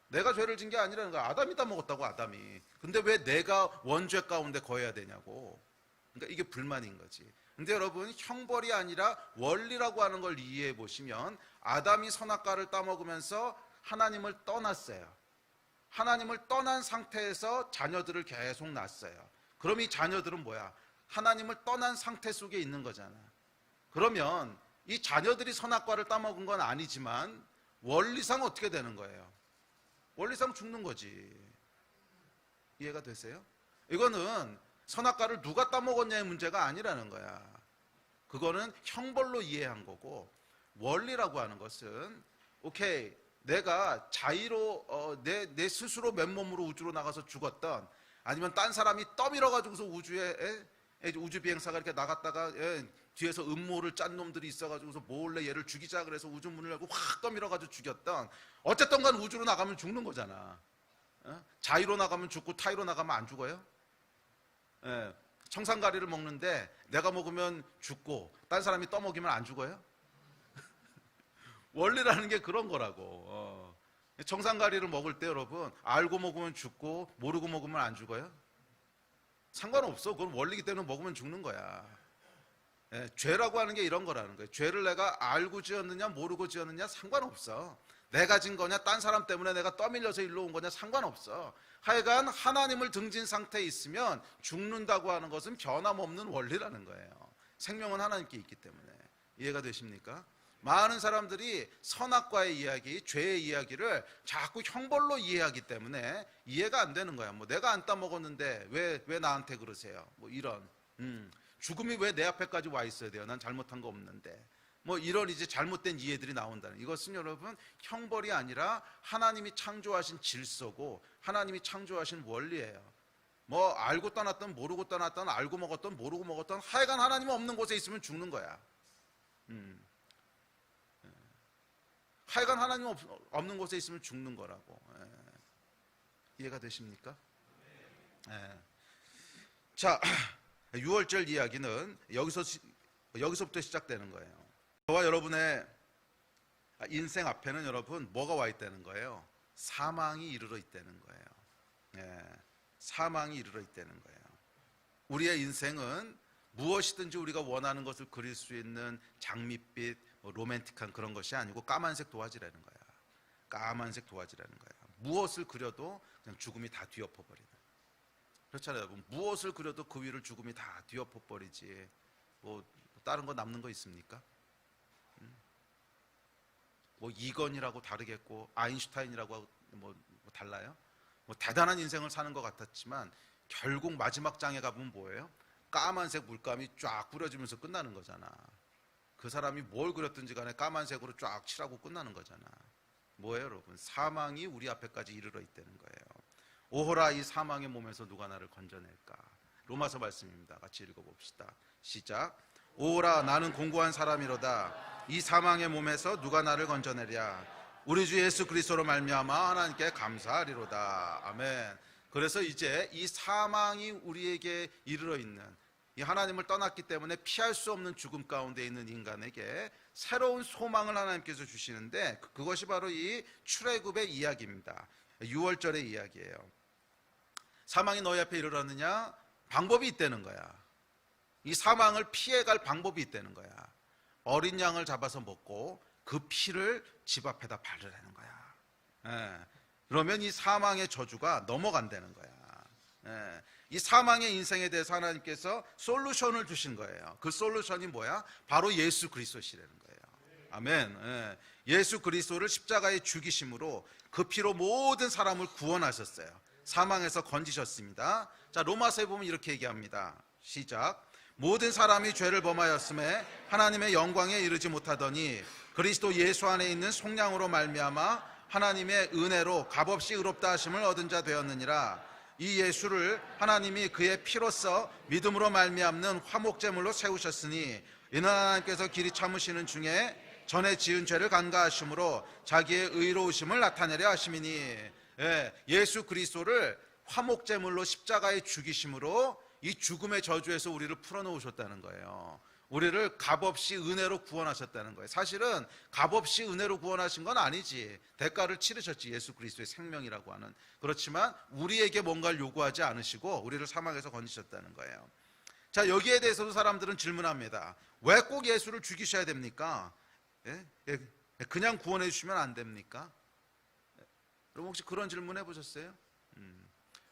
내가 죄를 진 게 아니라는 거야. 아담이 따먹었다고, 아담이. 근데 왜 내가 원죄 가운데 거해야 되냐고. 그러니까 이게 불만인 거지. 근데 여러분, 형벌이 아니라 원리라고 하는 걸 이해해 보시면, 아담이 선악과를 따먹으면서 하나님을 떠났어요. 하나님을 떠난 상태에서 자녀들을 계속 낳았어요. 그럼 이 자녀들은 뭐야? 하나님을 떠난 상태 속에 있는 거잖아. 그러면 이 자녀들이 선악과를 따먹은 건 아니지만 원리상 어떻게 되는 거예요? 원리상 죽는 거지. 이해가 되세요? 이거는 선악과를 누가 따먹었냐의 문제가 아니라는 거야. 그거는 형벌로 이해한 거고, 원리라고 하는 것은 오케이, 내가 자의로 내 스스로 맨몸으로 우주로 나가서 죽었던, 아니면 딴 사람이 떠밀어 가지고서 우주에 우주 비행사가 이렇게 나갔다가 뒤에서 음모를 짠 놈들이 있어가지고서 몰래 얘를 죽이자 그래서 우주 문을 열고 확 떠밀어 가지고 죽였던, 어쨌든 간 우주로 나가면 죽는 거잖아. 자의로 나가면 죽고 타의로 나가면 안 죽어요? 청산가리를 먹는데 내가 먹으면 죽고 딴 사람이 떠먹이면 안 죽어요? 원리라는 게 그런 거라고. 청산가리를 먹을 때 여러분, 알고 먹으면 죽고 모르고 먹으면 안 죽어요? 상관없어. 그건 원리기 때문에 먹으면 죽는 거야. 죄라고 하는 게 이런 거라는 거예요. 죄를 내가 알고 지었느냐 모르고 지었느냐 상관없어. 내가 진 거냐 딴 사람 때문에 내가 떠밀려서 일로 온 거냐 상관없어. 하여간 하나님을 등진 상태에 있으면 죽는다고 하는 것은 변함없는 원리라는 거예요. 생명은 하나님께 있기 때문에. 이해가 되십니까? 많은 사람들이 선악과의 이야기, 죄의 이야기를 자꾸 형벌로 이해하기 때문에 이해가 안 되는 거야. 뭐 내가 안 따먹었는데 왜 나한테 그러세요? 뭐 이런. 죽음이 왜 내 앞에까지 와 있어야 돼요? 난 잘못한 거 없는데. 뭐 이런 이제 잘못된 이해들이 나온다는, 이것은 여러분 형벌이 아니라 하나님이 창조하신 질서고 하나님이 창조하신 원리예요. 뭐 알고 떠났던 모르고 떠났던, 알고 먹었던 모르고 먹었던, 하여간 하나님 없는 곳에 있으면 죽는 거야. 하여간 하나님 없는 곳에 있으면 죽는 거라고. 이해가 되십니까? 자, 6월절 이야기는 여기서부터 시작되는 거예요. 저와 여러분의 인생 앞에는 여러분 뭐가 와 있다는 거예요? 사망이 이르러 있다는 거예요. 사망이 이르러 있다는 거예요. 우리의 인생은 무엇이든지 우리가 원하는 것을 그릴 수 있는 장밋빛, 로맨틱한 그런 것이 아니고 까만색 도화지라는 거야. 까만색 도화지라는 거야. 무엇을 그려도 그냥 죽음이 다 뒤엎어버리는. 그렇잖아요. 무엇을 그려도 그 위를 죽음이 다 뒤엎어버리지. 뭐 다른 거 남는 거 있습니까? 뭐 이건이라고 다르겠고 아인슈타인이라고 뭐 달라요? 뭐 대단한 인생을 사는 것 같았지만 결국 마지막 장에 가보면 뭐예요? 까만색 물감이 쫙 뿌려지면서 끝나는 거잖아. 그 사람이 뭘 그렸든지 간에 까만색으로 쫙 칠하고 끝나는 거잖아. 뭐예요 여러분? 사망이 우리 앞에까지 이르러 있다는 거예요. 오호라, 이 사망의 몸에서 누가 나를 건져낼까? 로마서 말씀입니다. 같이 읽어봅시다. 시작. 오호라, 나는 공고한 사람이로다. 이 사망의 몸에서 누가 나를 건져내랴? 우리 주 예수 그리스도로 말미암아 하나님께 감사하리로다. 아멘. 그래서 이제 이 사망이 우리에게 이르러 있는, 이 하나님을 떠났기 때문에 피할 수 없는 죽음 가운데 있는 인간에게 새로운 소망을 하나님께서 주시는데, 그것이 바로 이 출애굽의 이야기입니다. 6월절의 이야기예요. 사망이 너희 앞에 이르렀느냐? 방법이 있다는 거야. 이 사망을 피해갈 방법이 있다는 거야. 어린 양을 잡아서 먹고 그 피를 집 앞에다 바르라는 거야. 그러면 이 사망의 저주가 넘어간다는 거야. 이 사망의 인생에 대해서 하나님께서 솔루션을 주신 거예요. 그 솔루션이 뭐야? 바로 예수 그리스도시라는 거예요. 아멘. 예수 그리스도를 십자가에 죽이심으로 그 피로 모든 사람을 구원하셨어요. 사망에서 건지셨습니다. 자, 로마서에 보면 이렇게 얘기합니다. 시작. 모든 사람이 죄를 범하였음에 하나님의 영광에 이르지 못하더니 그리스도 예수 안에 있는 속량으로 말미암아 하나님의 은혜로 값없이 의롭다 하심을 얻은 자 되었느니라. 이 예수를 하나님이 그의 피로써 믿음으로 말미암는 화목제물로 세우셨으니 이는 하나님께서 길이 참으시는 중에 전에 지은 죄를 간과하심으로 자기의 의로우심을 나타내려 하심이니, 예수 그리스도를 화목제물로 십자가에 죽이심으로 이 죽음의 저주에서 우리를 풀어놓으셨다는 거예요. 우리를 값없이 은혜로 구원하셨다는 거예요. 사실은 값없이 은혜로 구원하신 건 아니지. 대가를 치르셨지. 예수 그리스도의 생명이라고 하는. 그렇지만 우리에게 뭔가를 요구하지 않으시고 우리를 사망에서 건지셨다는 거예요. 자, 여기에 대해서도 사람들은 질문합니다. 왜 꼭 예수를 죽이셔야 됩니까? 그냥 구원해 주시면 안 됩니까? 여러분 혹시 그런 질문 해보셨어요?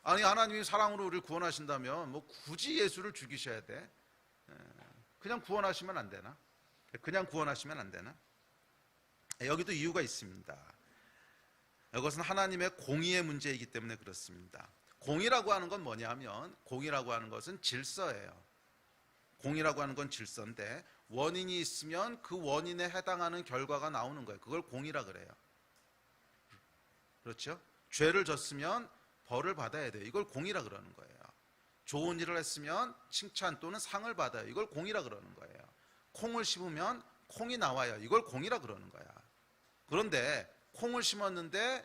아니, 하나님이 사랑으로 우리를 구원하신다면 뭐 굳이 예수를 죽이셔야 돼? 그냥 구원하시면 안 되나? 그냥 구원하시면 안 되나? 여기도 이유가 있습니다. 이것은 하나님의 공의의 문제이기 때문에 그렇습니다. 공의라고 하는 건 뭐냐 하면, 공의라고 하는 것은 질서예요. 공의라고 하는 건 질서인데, 원인이 있으면 그 원인에 해당하는 결과가 나오는 거예요. 그걸 공의라 그래요. 그렇죠? 죄를 졌으면 벌을 받아야 돼요. 이걸 공의라 그러는 거예요. 좋은 일을 했으면 칭찬 또는 상을 받아요. 이걸 공의라 그러는 거예요. 콩을 심으면 콩이 나와요. 이걸 공의라 그러는 거야. 그런데 콩을 심었는데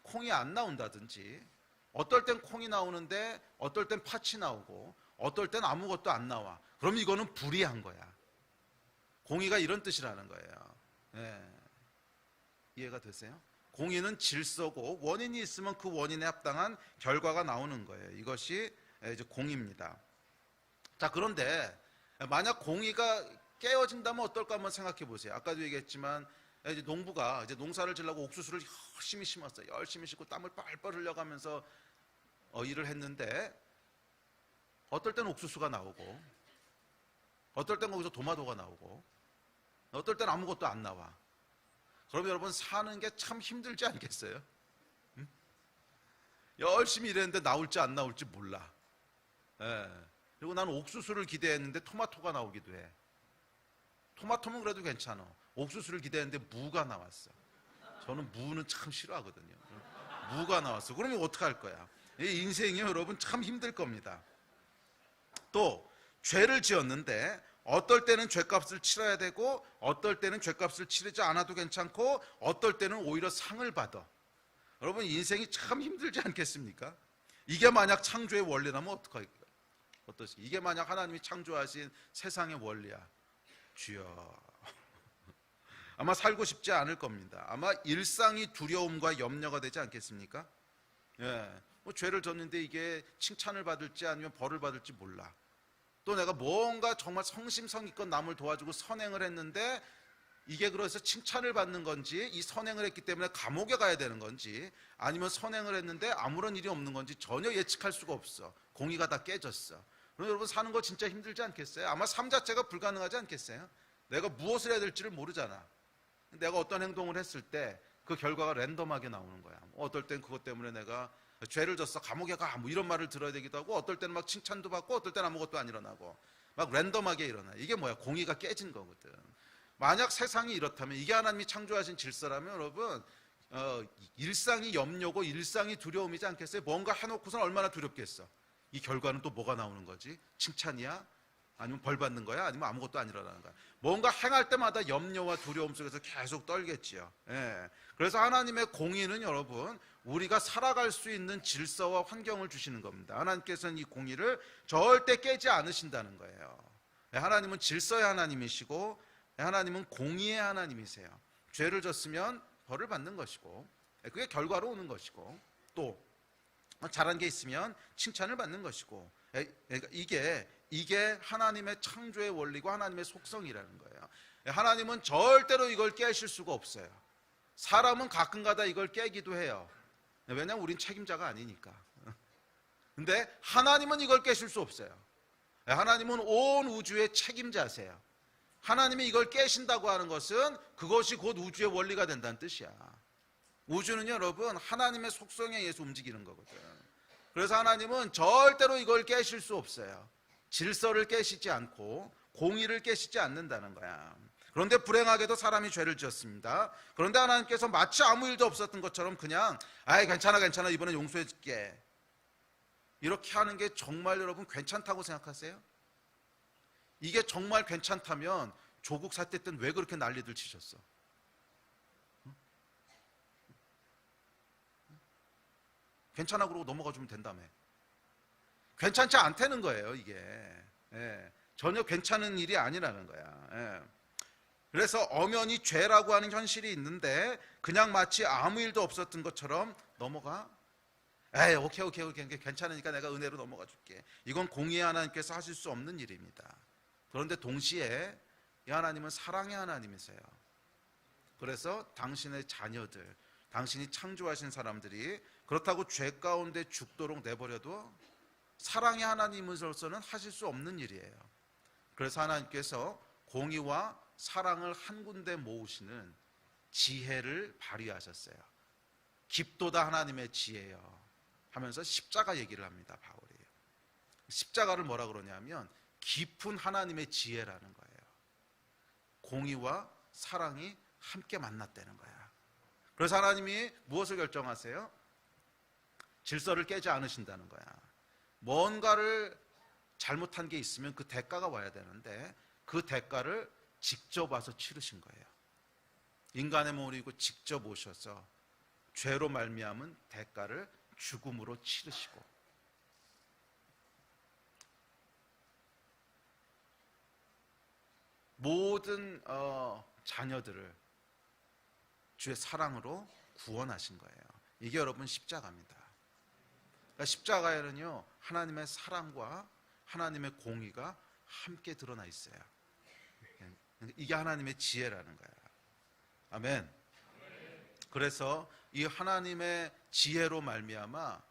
콩이 안 나온다든지, 어떨 땐 콩이 나오는데 어떨 땐 팥이 나오고 어떨 땐 아무것도 안 나와. 그럼 이거는 불의한 거야. 공의가 이런 뜻이라는 거예요. 네. 이해가 되세요? 공의는 질서고, 원인이 있으면 그 원인에 합당한 결과가 나오는 거예요. 이것이 이제 공의입니다. 자, 그런데 만약 공의가 깨어진다면 어떨까 한번 생각해 보세요. 아까도 얘기했지만 이제 농부가 이제 농사를 지려고 옥수수를 열심히 심었어요. 열심히 심고 땀을 뻘뻘 흘려가면서 일을 했는데, 어떨 때는 옥수수가 나오고 어떨 땐 거기서 도마도가 나오고 어떨 땐 아무것도 안 나와. 그럼 여러분, 사는 게 참 힘들지 않겠어요? 응? 열심히 일했는데 나올지 안 나올지 몰라. 예. 그리고 나는 옥수수를 기대했는데 토마토가 나오기도 해. 토마토는 그래도 괜찮아. 옥수수를 기대했는데 무가 나왔어. 저는 무는 참 싫어하거든요. 무가 나왔어. 그러면 어떡할 거야? 이 인생이 여러분 참 힘들 겁니다. 또 죄를 지었는데 어떨 때는 죄값을 치러야 되고 어떨 때는 죄값을 치르지 않아도 괜찮고 어떨 때는 오히려 상을 받아. 여러분, 인생이 참 힘들지 않겠습니까? 이게 만약 창조의 원리라면 어떡할까요? 이게 만약 하나님이 창조하신 세상의 원리야, 주여, 아마 살고 싶지 않을 겁니다. 아마 일상이 두려움과 염려가 되지 않겠습니까? 예, 뭐 죄를 졌는데 이게 칭찬을 받을지 아니면 벌을 받을지 몰라. 또 내가 뭔가 정말 성심성의껏 남을 도와주고 선행을 했는데 이게 그래서 칭찬을 받는 건지, 이 선행을 했기 때문에 감옥에 가야 되는 건지, 아니면 선행을 했는데 아무런 일이 없는 건지 전혀 예측할 수가 없어. 공의가 다 깨졌어. 그럼 여러분, 사는 거 진짜 힘들지 않겠어요? 아마 삶 자체가 불가능하지 않겠어요? 내가 무엇을 해야 될지를 모르잖아. 내가 어떤 행동을 했을 때 그 결과가 랜덤하게 나오는 거야. 어떨 땐 그것 때문에 내가 죄를 졌어, 감옥에 가, 뭐 이런 말을 들어야 되기도 하고, 어떨 때는 막 칭찬도 받고 어떨 때는 아무것도 안 일어나고 막 랜덤하게 일어나. 이게 뭐야? 공의가 깨진 거거든. 만약 세상이 이렇다면, 이게 하나님이 창조하신 질서라면 여러분, 일상이 염려고 일상이 두려움이지 않겠어요? 뭔가 해놓고선 얼마나 두렵겠어. 이 결과는 또 뭐가 나오는 거지? 칭찬이야? 아니면 벌 받는 거야? 아니면 아무것도 안 일어나는 거야? 뭔가 행할 때마다 염려와 두려움 속에서 계속 떨겠지요. 예. 그래서 하나님의 공의는 여러분, 우리가 살아갈 수 있는 질서와 환경을 주시는 겁니다. 하나님께서는 이 공의를 절대 깨지 않으신다는 거예요. 하나님은 질서의 하나님이시고 하나님은 공의의 하나님이세요. 죄를 졌으면 벌을 받는 것이고, 그게 결과로 오는 것이고, 또 잘한 게 있으면 칭찬을 받는 것이고, 이게 하나님의 창조의 원리고 하나님의 속성이라는 거예요. 하나님은 절대로 이걸 깨실 수가 없어요. 사람은 가끔가다 이걸 깨기도 해요. 왜냐하면 우린 책임자가 아니니까. 근데 하나님은 이걸 깨실 수 없어요. 하나님은 온 우주의 책임자세요. 하나님이 이걸 깨신다고 하는 것은 그것이 곧 우주의 원리가 된다는 뜻이야. 우주는 여러분 하나님의 속성에 의해서 움직이는 거거든. 그래서 하나님은 절대로 이걸 깨실 수 없어요. 질서를 깨시지 않고 공의를 깨시지 않는다는 거야. 그런데 불행하게도 사람이 죄를 지었습니다. 그런데 하나님께서 마치 아무 일도 없었던 것처럼 그냥 아이 괜찮아 이번엔 용서해 줄게, 이렇게 하는 게 정말 여러분 괜찮다고 생각하세요? 이게 정말 괜찮다면 조국 사태 때는 왜 그렇게 난리들 치셨어? 괜찮아 그러고 넘어가 주면 된다며. 괜찮지 않다는 거예요, 이게. 예, 전혀 괜찮은 일이 아니라는 거야. 예. 그래서 엄연히 죄라고 하는 현실이 있는데 그냥 마치 아무 일도 없었던 것처럼 넘어가. 에이, 오케이 괜찮으니까 내가 은혜로 넘어가 줄게. 이건 공의의 하나님께서 하실 수 없는 일입니다. 그런데 동시에 이 하나님은 사랑의 하나님이세요. 그래서 당신의 자녀들, 당신이 창조하신 사람들이 그렇다고 죄 가운데 죽도록 내버려도 사랑의 하나님으로서는 하실 수 없는 일이에요. 그래서 하나님께서 공의와 사랑을 한 군데 모으시는 지혜를 발휘하셨어요. 깊도다 하나님의 지혜요 하면서 십자가 얘기를 합니다. 바울이 십자가를 뭐라 그러냐면 깊은 하나님의 지혜라는 거예요. 공의와 사랑이 함께 만났다는 거야. 그래서 하나님이 무엇을 결정하세요? 질서를 깨지 않으신다는 거야. 뭔가를 잘못한 게 있으면 그 대가가 와야 되는데 그 대가를 직접 와서 치르신 거예요. 인간의 몸을 입고 직접 오셔서 죄로 말미암은 대가를 죽음으로 치르시고, 모든 자녀들을 주의 사랑으로 구원하신 거예요. 이게 여러분 십자가입니다. 그러니까 십자가에는요 하나님의 사랑과 하나님의 공의가 함께 드러나 있어요. 이게 하나님의 지혜라는 거야. 아멘. 그래서 이 하나님의 지혜로 말미암아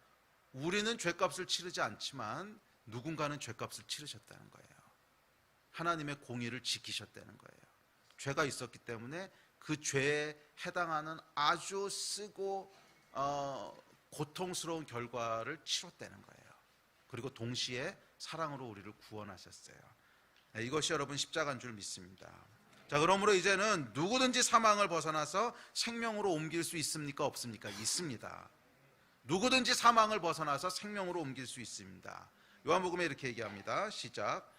우리는 죄값을 치르지 않지만 누군가는 죄값을 치르셨다는 거예요. 하나님의 공의를 지키셨다는 거예요. 죄가 있었기 때문에 그 죄에 해당하는 아주 쓰고 고통스러운 결과를 치렀다는 거예요. 그리고 동시에 사랑으로 우리를 구원하셨어요. 이것이 여러분 십자가인 줄 믿습니다. 자, 그러므로 이제는 누구든지 사망을 벗어나서 생명으로 옮길 수 있습니까? 없습니까? 있습니다. 누구든지 사망을 벗어나서 생명으로 옮길 수 있습니다. 요한복음에 이렇게 얘기합니다. 시작.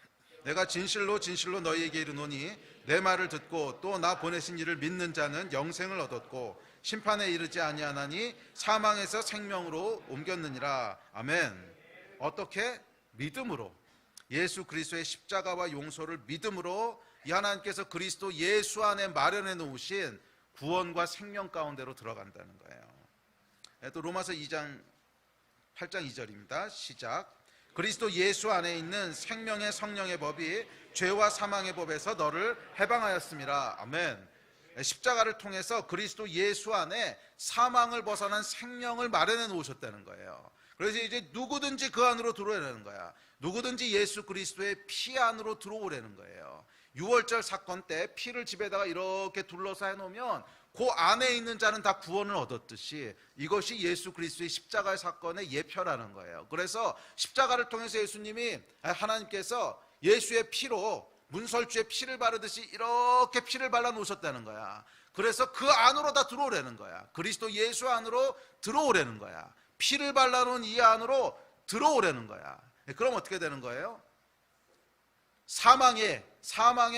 내가 진실로 진실로 너희에게 이르노니 내 말을 듣고 또 나 보내신 이를 믿는 자는 영생을 얻었고 심판에 이르지 아니하나니 사망에서 생명으로 옮겼느니라. 아멘. 어떻게? 믿음으로. 예수 그리스도의 십자가와 용서를 믿음으로 이 하나님께서 그리스도 예수 안에 마련해 놓으신 구원과 생명 가운데로 들어간다는 거예요. 또 로마서 2장 8장 2절입니다. 시작. 그리스도 예수 안에 있는 생명의 성령의 법이 죄와 사망의 법에서 너를 해방하였음이라. 아멘. 십자가를 통해서 그리스도 예수 안에 사망을 벗어난 생명을 마련해 놓으셨다는 거예요. 그래서 이제 누구든지 그 안으로 들어오라는 거야. 누구든지 예수 그리스도의 피 안으로 들어오라는 거예요. 유월절 사건 때 피를 집에다가 이렇게 둘러서 해놓으면 그 안에 있는 자는 다 구원을 얻었듯이 이것이 예수 그리스도의 십자가의 사건의 예표라는 거예요. 그래서 십자가를 통해서 예수님이, 하나님께서 예수의 피로 문설주의 피를 바르듯이 이렇게 피를 발라 놓으셨다는 거야. 그래서 그 안으로 다 들어오라는 거야. 그리스도 예수 안으로 들어오라는 거야. 피를 발라놓은 이 안으로 들어오라는 거야. 그럼 어떻게 되는 거예요? 사망의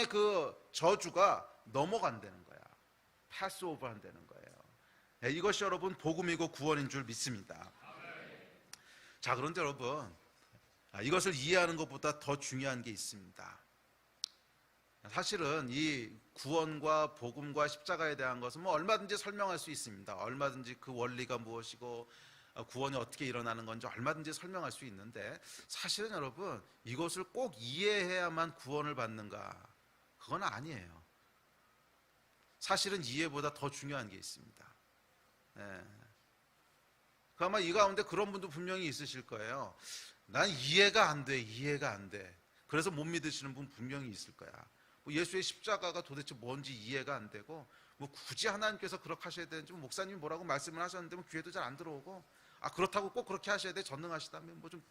그 저주가 넘어간다는 거야. 패스오버 한다는 거예요. 이것이 여러분 복음이고 구원인 줄 믿습니다. 자, 그런데 여러분, 이것을 이해하는 것보다 더 중요한 게 있습니다. 사실은 이 구원과 복음과 십자가에 대한 것은 뭐 얼마든지 설명할 수 있습니다. 얼마든지 그 원리가 무엇이고 구원이 어떻게 일어나는 건지 얼마든지 설명할 수 있는데, 사실은 여러분 이것을 꼭 이해해야만 구원을 받는가? 그건 아니에요. 사실은 이해보다 더 중요한 게 있습니다. 아마 이 가운데 그런 분도 분명히 있으실 거예요. 난 이해가 안 돼. 그래서 못 믿으시는 분 분명히 있을 거야. 뭐 예수의 십자가가 도대체 뭔지 이해가 안 되고, 뭐 굳이 하나님께서 그렇게 하셔야 되는지, 목사님이 뭐라고 말씀을 하셨는데 뭐 귀에도 잘 안 들어오고, 그렇다고 꼭 그렇게 하셔야 돼, 전능하시다면 뭐 좀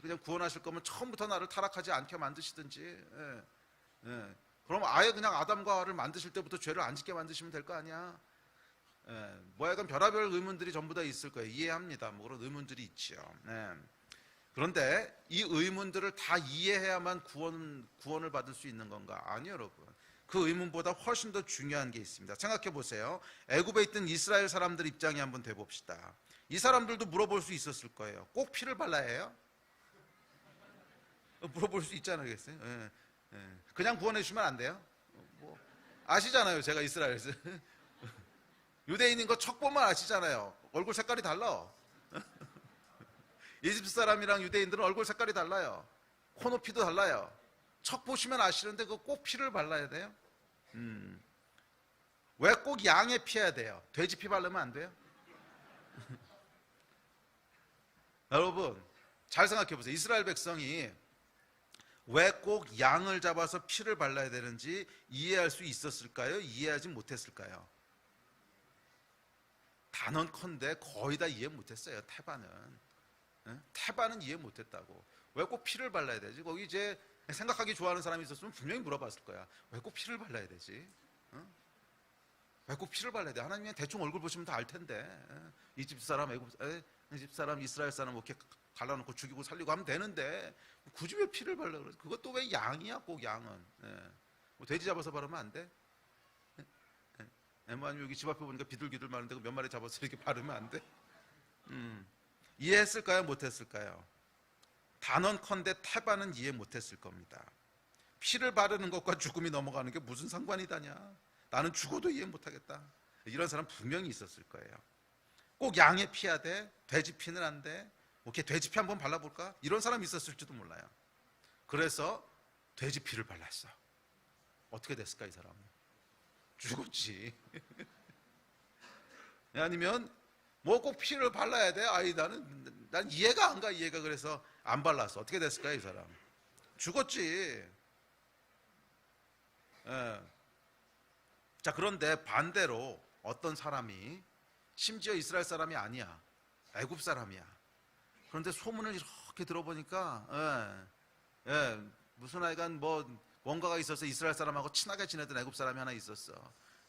그냥 구원하실 거면 처음부터 나를 타락하지 않게 만드시든지, 그럼 아예 그냥 아담과 하와를 만드실 때부터 죄를 안 짓게 만드시면 될 거 아니야. 뭐 약간 별의별 의문들이 전부 다 있을 거예요. 이해합니다. 뭐 그런 의문들이 있죠. 그런데 이 의문들을 다 이해해야만 구원을 받을 수 있는 건가? 아니요, 여러분. 그 의문보다 훨씬 더 중요한 게 있습니다. 생각해 보세요. 애굽에 있던 이스라엘 사람들 입장에 한번 돼 봅시다. 이 사람들도 물어볼 수 있었을 거예요. 꼭 피를 발라야 해요? 물어볼 수 있잖아요. 그냥 구원해 주시면 안 돼요? 뭐 아시잖아요. 제가 이스라엘에서 유대인인 거 척 보면 아시잖아요. 얼굴 색깔이 달라. 이집트 사람이랑 유대인들은 얼굴 색깔이 달라요. 코 높이도 달라요. 척 보시면 아시는데 그거 꼭 피를 발라야 돼요? 왜 꼭 양의 피해야 돼요? 돼지 피 바르면 안 돼요? 여러분 잘 생각해 보세요. 이스라엘 백성이 왜 꼭 양을 잡아서 피를 발라야 되는지 이해할 수 있었을까요? 이해하지 못했을까요? 단언컨대 거의 다 이해 못했어요. 태반은 이해 못했다고. 왜 꼭 피를 발라야 되지? 거기 이제 생각하기 좋아하는 사람이 있었으면 분명히 물어봤을 거야. 왜 꼭 피를 발라야 되지? 왜 꼭 피를 발라야 돼? 하나님이 대충 얼굴 보시면 다 알 텐데. 이 집 사람, 이 집 사람, 이스라엘 사람 이렇게 갈라놓고 죽이고 살리고 하면 되는데 굳이 왜 피를 발라 그래? 그것도 왜 양이야? 꼭 양은. 뭐 돼지 잡아서 바르면 안 돼? 뭐 아니면 여기 집 앞에 보니까 비둘기들 많은데 몇 마리 잡아서 이렇게 바르면 안 돼? 이해했을까요? 못했을까요? 단언컨대 태반은 이해 못했을 겁니다. 피를 바르는 것과 죽음이 넘어가는 게 무슨 상관이다냐? 나는 죽어도 이해 못하겠다. 이런 사람 분명히 있었을 거예요. 꼭 양의 피야 돼? 돼지 피는 안 돼? 오케이, 돼지 피 한번 발라볼까? 이런 사람이 있었을지도 몰라요. 그래서 돼지 피를 발랐어. 어떻게 됐을까 이 사람은? 죽었지. 아니면 뭐 꼭 피를 발라야 돼? 난 이해가 안 가. 그래서 안 발랐어. 어떻게 됐을까 이 사람? 죽었지. 자, 그런데 반대로 어떤 사람이 심지어 이스라엘 사람이 아니야. 애굽 사람이야. 그런데 소문을 이렇게 들어보니까 무슨 하여간 뭔가가 있어서 이스라엘 사람하고 친하게 지내던 애굽 사람이 하나 있었어.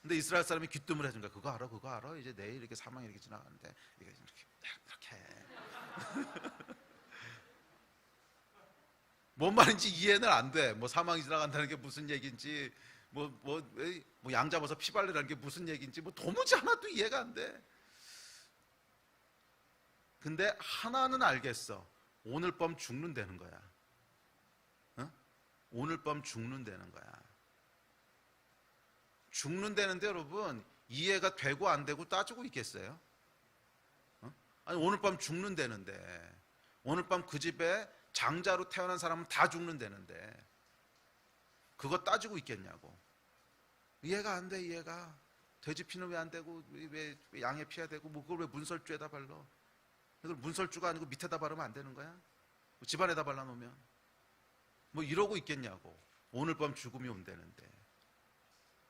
근데 이스라엘 사람이 귀뜸을 해준 거야. 그거 알아? 이제 내일 이렇게 사망이 이렇게 지나가는데 이게 이렇게 뭔 말인지 이해는 안 돼. 뭐 사망이 지나간다는 게 무슨 얘기인지, 양 잡아서 피 발리라는 게 무슨 얘기인지, 도무지 하나도 이해가 안 돼. 근데 하나는 알겠어. 오늘 밤 죽는다는 거야. 오늘 밤 죽는다는 거야. 죽는다는데 여러분, 이해가 되고 안 되고 따지고 있겠어요? 아니, 오늘 밤 죽는다는데, 오늘 밤 그 집에 장자로 태어난 사람은 다 죽는다는데 그거 따지고 있겠냐고. 이해가 안 돼. 이해가. 돼지 피는 왜 안 되고 왜 양의 피해야 되고 그걸 왜 문설주에다 발라? 이걸 문설주가 아니고 밑에다 바르면 안 되는 거야? 집안에다 발라놓으면 이러고 있겠냐고. 오늘 밤 죽음이 온다는데.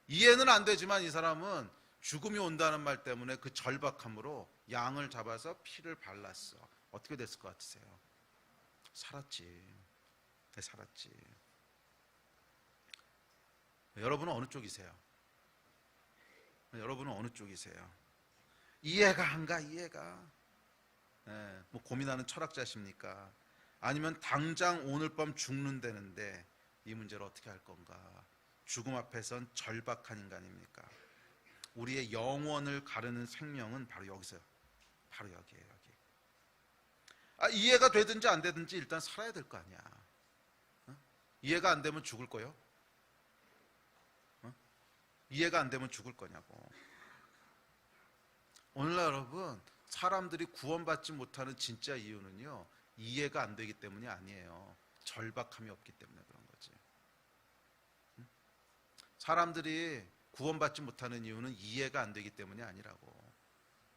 이해는 안 되지만 이 사람은 죽음이 온다는 말 때문에 그 절박함으로 양을 잡아서 피를 발랐어. 어떻게 됐을 것 같으세요? 살았지. 여러분은 어느 쪽이세요? 이해가 안 가. 고민하는 철학자십니까? 아니면 당장 오늘 밤 죽는다는데 이 문제를 어떻게 할 건가? 죽음 앞에선 절박한 인간입니까? 우리의 영원을 가르는 생명은 바로 여기서요. 바로 여기에요. 이해가 되든지 안 되든지 일단 살아야 될 거 아니야. 이해가 안 되면 죽을 거요? 이해가 안 되면 죽을 거냐고. 오늘날 여러분, 사람들이 구원받지 못하는 진짜 이유는요, 이해가 안 되기 때문이 아니에요. 절박함이 없기 때문에 그런 거지. 사람들이 구원받지 못하는 이유는 이해가 안 되기 때문이 아니라고.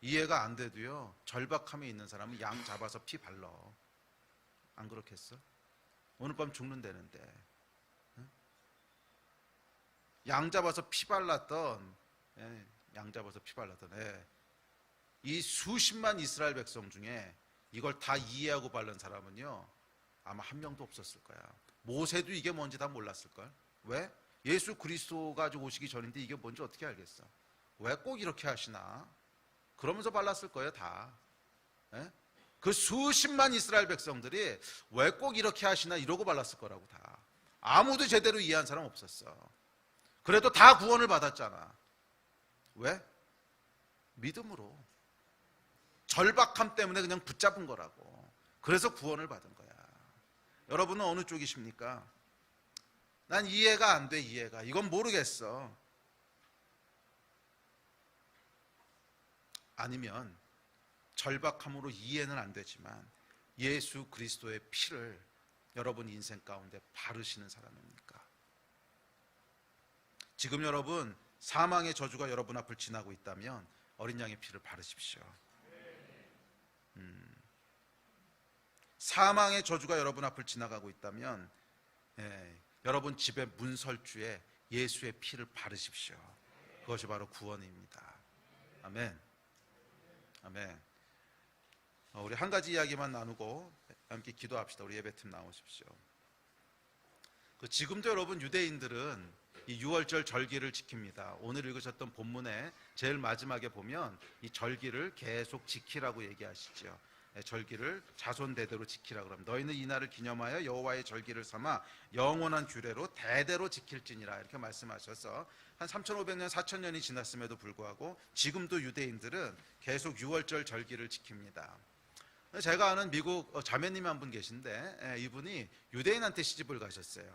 이해가 안 돼도요, 절박함이 있는 사람은 양 잡아서 피 발라. 안 그렇겠어? 오늘 밤 죽는다는데. 양 잡아서 피 발랐던 이 수십만 이스라엘 백성 중에 이걸 다 이해하고 바른 사람은요, 아마 한 명도 없었을 거야. 모세도 이게 뭔지 다 몰랐을걸. 왜? 예수 그리스도가 오시기 전인데 이게 뭔지 어떻게 알겠어? 왜 꼭 이렇게 하시나? 그러면서 발랐을 거예요, 다. 그 수십만 이스라엘 백성들이 왜 꼭 이렇게 하시나 이러고 발랐을 거라고. 다. 아무도 제대로 이해한 사람 없었어. 그래도 다 구원을 받았잖아. 왜? 믿음으로. 절박함 때문에 그냥 붙잡은 거라고. 그래서 구원을 받은 거야. 여러분은 어느 쪽이십니까? 난 이해가 안 돼. 이건 모르겠어. 아니면 절박함으로 이해는 안 되지만 예수 그리스도의 피를 여러분 인생 가운데 바르시는 사람입니까? 지금 여러분 사망의 저주가 여러분 앞을 지나고 있다면 어린 양의 피를 바르십시오. 사망의 저주가 여러분 앞을 지나가고 있다면 여러분 집의 문설주에 예수의 피를 바르십시오. 그것이 바로 구원입니다. 아멘. 아멘. 우리 한 가지 이야기만 나누고 함께 기도합시다. 우리 예배팀 나오십시오. 지금도 여러분 유대인들은 이 6월절 절기를 지킵니다. 오늘 읽으셨던 본문의 제일 마지막에 보면 이 절기를 계속 지키라고 얘기하시죠. 절기를 자손 대대로 지키라고 합니다. 너희는 이 날을 기념하여 여호와의 절기를 삼아 영원한 규례로 대대로 지킬지니라 이렇게 말씀하셔서 한 3,500년 4,000년이 지났음에도 불구하고 지금도 유대인들은 계속 6월절 절기를 지킵니다. 제가 아는 미국 자매님 한 분 계신데 이분이 유대인한테 시집을 가셨어요.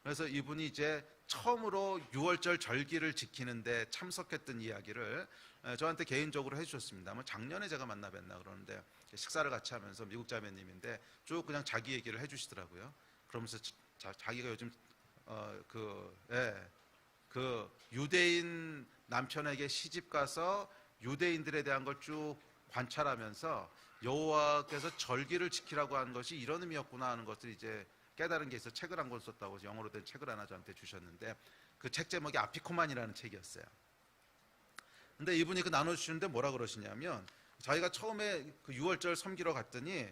그래서 이분이 이제 처음으로 6월절 절기를 지키는데 참석했던 이야기를 저한테 개인적으로 해주셨습니다. 뭐 작년에 제가 만나 뵀나 그러는데 식사를 같이 하면서 미국 자매님인데 쭉 그냥 자기 얘기를 해주시더라고요. 그러면서 자기가 요즘 그 유대인 남편에게 시집 가서 유대인들에 대한 걸 쭉 관찰하면서 여호와께서 절기를 지키라고 하는 것이 이런 의미였구나 하는 것을 이제 깨달은 게 있어 책을 한 권 썼다고 영어로 된 책을 하나 저한테 주셨는데 그 책 제목이 아피코만이라는 책이었어요. 근데 이분이 그 나눠주시는데 뭐라 그러시냐면 자기가 처음에 그 6월절 섬기러 갔더니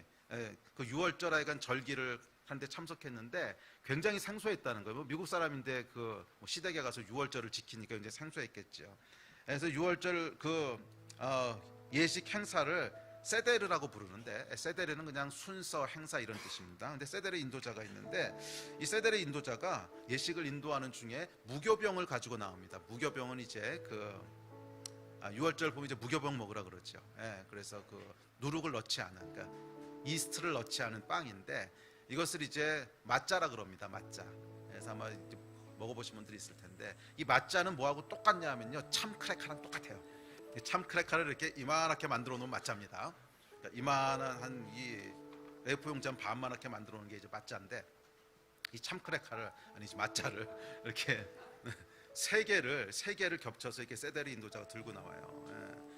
그 6월절 하여간 절기를 한데 참석했는데 굉장히 생소했다는 거예요. 미국 사람인데 그 시댁에 가서 6월절을 지키니까 굉장히 생소했겠죠. 그래서 6월절 예식 행사를 세데르라고 부르는데 세데르는 그냥 순서, 행사 이런 뜻입니다. 근데 세데르 인도자가 있는데 이 세데르 인도자가 예식을 인도하는 중에 무교병을 가지고 나옵니다. 무교병은 이제 6월절 보면 이제 무교병 먹으라 그러죠. 그래서 그 누룩을 넣지 않은, 그러니까 이스트를 넣지 않은 빵인데 이것을 이제 맛자라 그럽니다. 맛자. 그래서 아마 이제 먹어보신 분들이 있을 텐데 이 맛자는 뭐하고 똑같냐 하면요 참 크래커랑 똑같아요. 참 크래커를 이렇게 이만하게 만들어 놓은 맛자입니다. 그러니까 이만한 한 이 A4 용지 반만하게 만들어 놓은 게 이제 맛자인데 이 참 크래커를 아니지 맛자를 이렇게 세 개를 겹쳐서 이렇게 세데르 인도자가 들고 나와요.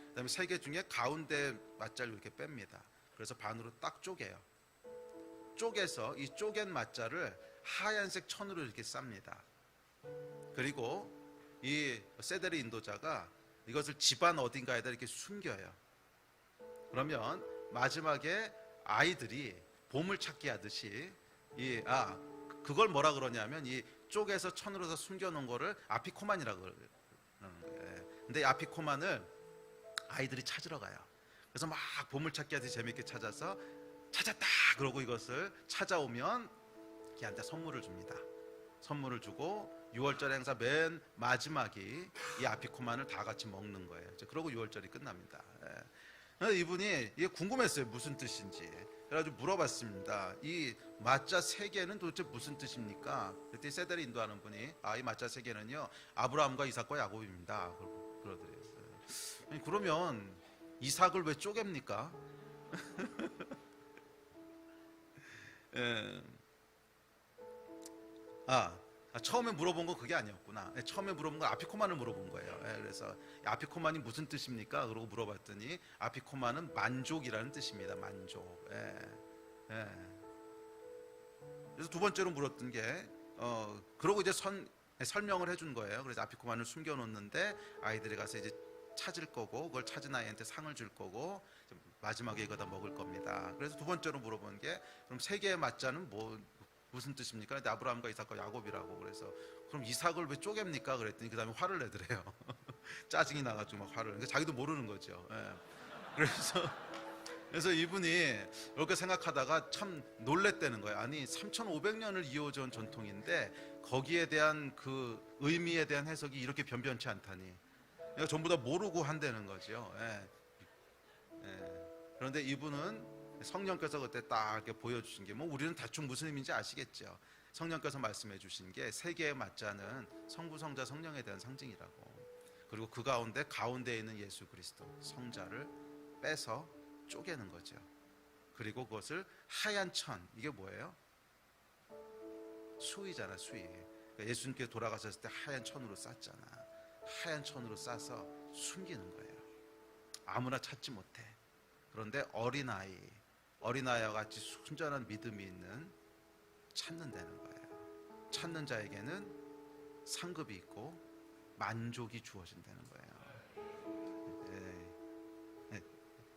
그다음에 세 개 중에 가운데 맛자를 이렇게 뺍니다. 그래서 반으로 딱 쪼개요. 쪼개서 이 쪼갠 맛자를 하얀색 천으로 이렇게 쌉니다. 그리고 이 세데르 인도자가 이것을 집안 어딘가에다 이렇게 숨겨요. 그러면 마지막에 아이들이 보물찾기 하듯이 그걸 뭐라 그러냐면 이 쪼개서 천으로서 숨겨놓은 거를 아피코만이라고 그러는 거예요. 근데 아피코만을 아이들이 찾으러 가요. 그래서 막 보물찾기 하듯이 재밌게 찾아서 찾았다 그러고 이것을 찾아오면 걔한테 선물을 줍니다. 선물을 주고 6월절 행사 맨 마지막이 이 아피코만을 다 같이 먹는 거예요. 그러고 6월절이 끝납니다. 이분이 이게 궁금했어요. 무슨 뜻인지. 그래가지고 물어봤습니다. 이 맛자 세 개는 도대체 무슨 뜻입니까? 그때 세데르 인도하는 분이 이 맛자 세 개는요 아브라함과 이삭과 야곱입니다. 그러더래요. 그러면 이삭을 왜 쪼갭니까? 처음에 물어본 건 그게 아니었구나. 처음에 물어본 건 아피코만을 물어본 거예요. 그래서 아피코만이 무슨 뜻입니까? 그러고 물어봤더니 아피코만은 만족이라는 뜻입니다. 만족. 그래서 두 번째로 물었던 게 그러고 이제 설명을 해준 거예요. 그래서 아피코만을 숨겨놓는데 아이들이 가서 이제 찾을 거고 그걸 찾은 아이한테 상을 줄 거고 마지막에 이거 다 먹을 겁니다. 그래서 두 번째로 물어본 게 그럼 세 개의 맞자는 무슨 뜻입니까? 근데 아브라함과 이삭과 야곱이라고. 그래서 그럼 이삭을 왜 쪼갭니까? 그랬더니 그 다음에 화를 내더래요. 짜증이 나가지고 막 화를. 그러니까 자기도 모르는 거죠. 그래서 이분이 이렇게 생각하다가 참 놀랬다는 거예요. 아니 3,500년을 이어져 온 전통인데 거기에 대한 그 의미에 대한 해석이 이렇게 변변치 않다니. 그러니까 전부 다 모르고 한다는 거죠. 그런데 이분은 성령께서 그때 딱 이렇게 보여주신 게 우리는 대충 무슨 의미인지 아시겠죠. 성령께서 말씀해 주신 게 세 개의 맞자는 성부, 성자, 성령에 대한 상징이라고. 그리고 그 가운데에 있는 예수 그리스도 성자를 빼서 쪼개는 거죠. 그리고 그것을 하얀 천, 이게 뭐예요? 수의잖아, 수의. 그러니까 예수님께서 돌아가셨을 때 하얀 천으로 쌌잖아. 하얀 천으로 싸서 숨기는 거예요. 아무나 찾지 못해. 그런데 어린아이와 같이 순전한 믿음이 있는 찾는다는 거예요. 찾는 자에게는 상급이 있고 만족이 주어진다는 거예요.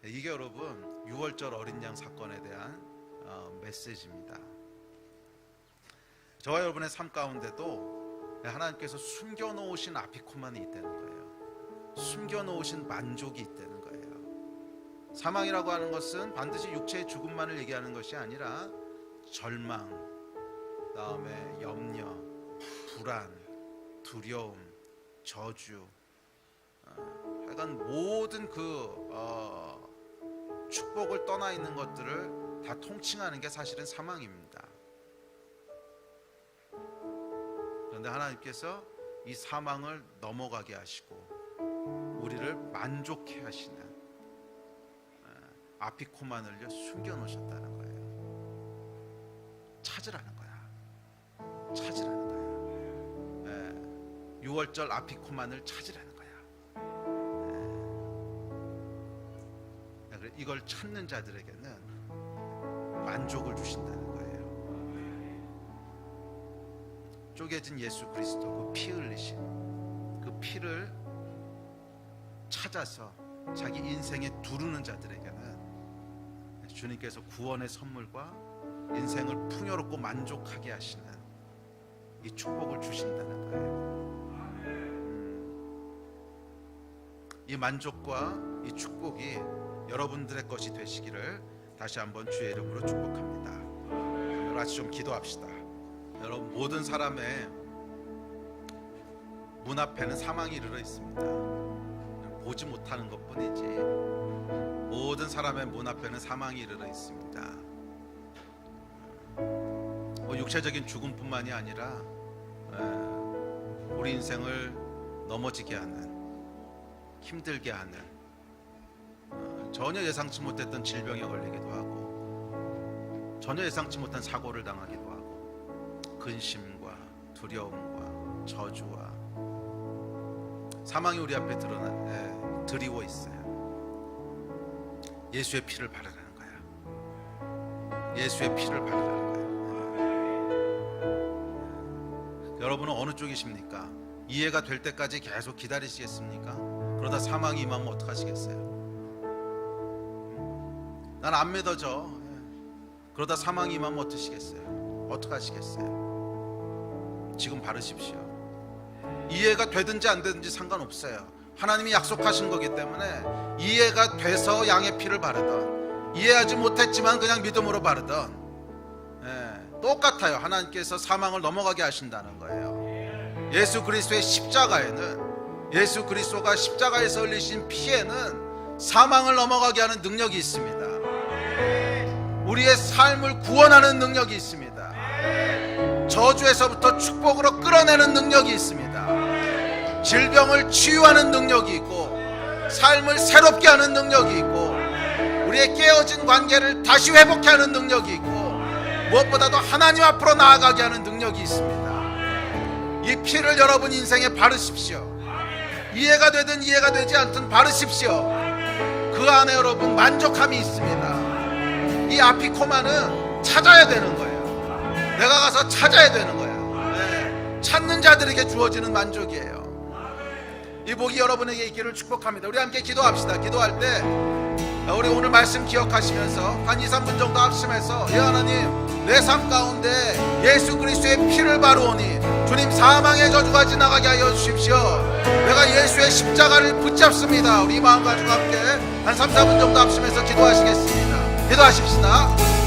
이게 여러분 6월절 어린 양 사건에 대한 메시지입니다. 저와 여러분의 삶 가운데도 하나님께서 숨겨놓으신 아피코만이 있다는 거예요. 숨겨놓으신 만족이 있다는 거예요. 사망이라고 하는 것은 반드시 육체의 죽음만을 얘기하는 것이 아니라 절망, 그다음에 염려, 불안, 두려움, 저주, 하여간 모든 축복을 떠나 있는 것들을 다 통칭하는 게 사실은 사망입니다. 그런데 하나님께서 이 사망을 넘어가게 하시고 우리를 만족해 하시는 아피코만을요 숨겨놓으셨다는 거예요. 찾으라는 거야. 찾으라는 거야. 6월절 아피코만을 찾으라는 거야. 이걸 찾는 자들에게는 만족을 주신다는 거예요. 쪼개진 예수 그리스도, 그 피 흘리신 그 피를 찾아서 자기 인생에 두르는 자들에게는 주님께서 구원의 선물과 인생을 풍요롭고 만족하게 하시는 이 축복을 주신다는 거예요. 이 만족과 이 축복이 여러분들의 것이 되시기를 다시 한번 주의 이름으로 축복합니다. 여러분 같이 좀 기도합시다. 여러분 모든 사람의 문 앞에는 사망이 이르러 있습니다. 보지 못하는 것뿐이지 모든 사람의 문 앞에는 사망이 이르러 있습니다. 육체적인 죽음뿐만이 아니라 우리 인생을 넘어지게 하는, 힘들게 하는, 전혀 예상치 못했던 질병에 걸리기도 하고 전혀 예상치 못한 사고를 당하기도 하고 근심과 두려움과 저주와 사망이 우리 앞에 드리워 있어요. 예수의 피를 바르라는 거야. 예수의 피를 바르라는 거야. 여러분은 어느 쪽이십니까? 이해가 될 때까지 계속 기다리시겠습니까? 그러다 사망이 임하면 어떡하시겠어요? 난 안 믿어져. 그러다 사망이 임하면 어떠시겠어요? 어떡하시겠어요? 지금 바르십시오. 이해가 되든지 안 되든지 상관없어요. 하나님이 약속하신 거기 때문에 이해가 돼서 양의 피를 바르던, 이해하지 못했지만 그냥 믿음으로 바르던, 똑같아요. 하나님께서 사망을 넘어가게 하신다는 거예요. 예수 그리스도의 십자가에는, 예수 그리스도가 십자가에서 흘리신 피에는 사망을 넘어가게 하는 능력이 있습니다. 우리의 삶을 구원하는 능력이 있습니다. 저주에서부터 축복으로 끌어내는 능력이 있습니다. 질병을 치유하는 능력이 있고 삶을 새롭게 하는 능력이 있고 우리의 깨어진 관계를 다시 회복케 하는 능력이 있고 무엇보다도 하나님 앞으로 나아가게 하는 능력이 있습니다. 이 피를 여러분 인생에 바르십시오. 이해가 되든 이해가 되지 않든 바르십시오. 그 안에 여러분 만족함이 있습니다. 이 아피코만은 찾아야 되는 거예요. 내가 가서 찾아야 되는 거예요. 찾는 자들에게 주어지는 만족이에요. 이 복이 여러분에게 있기를 축복합니다. 우리 함께 기도합시다. 기도할 때 우리 오늘 말씀 기억하시면서 한 2, 3분 정도 합심해서 하나님, 내 삶 가운데 예수 그리스도의 피를 바르오니 주님 사망의 저주가 지나가게 하여 주십시오. 내가 예수의 십자가를 붙잡습니다. 우리 마음 가지고 함께 한 3, 4분 정도 합심해서 기도하시겠습니다. 기도하십시다.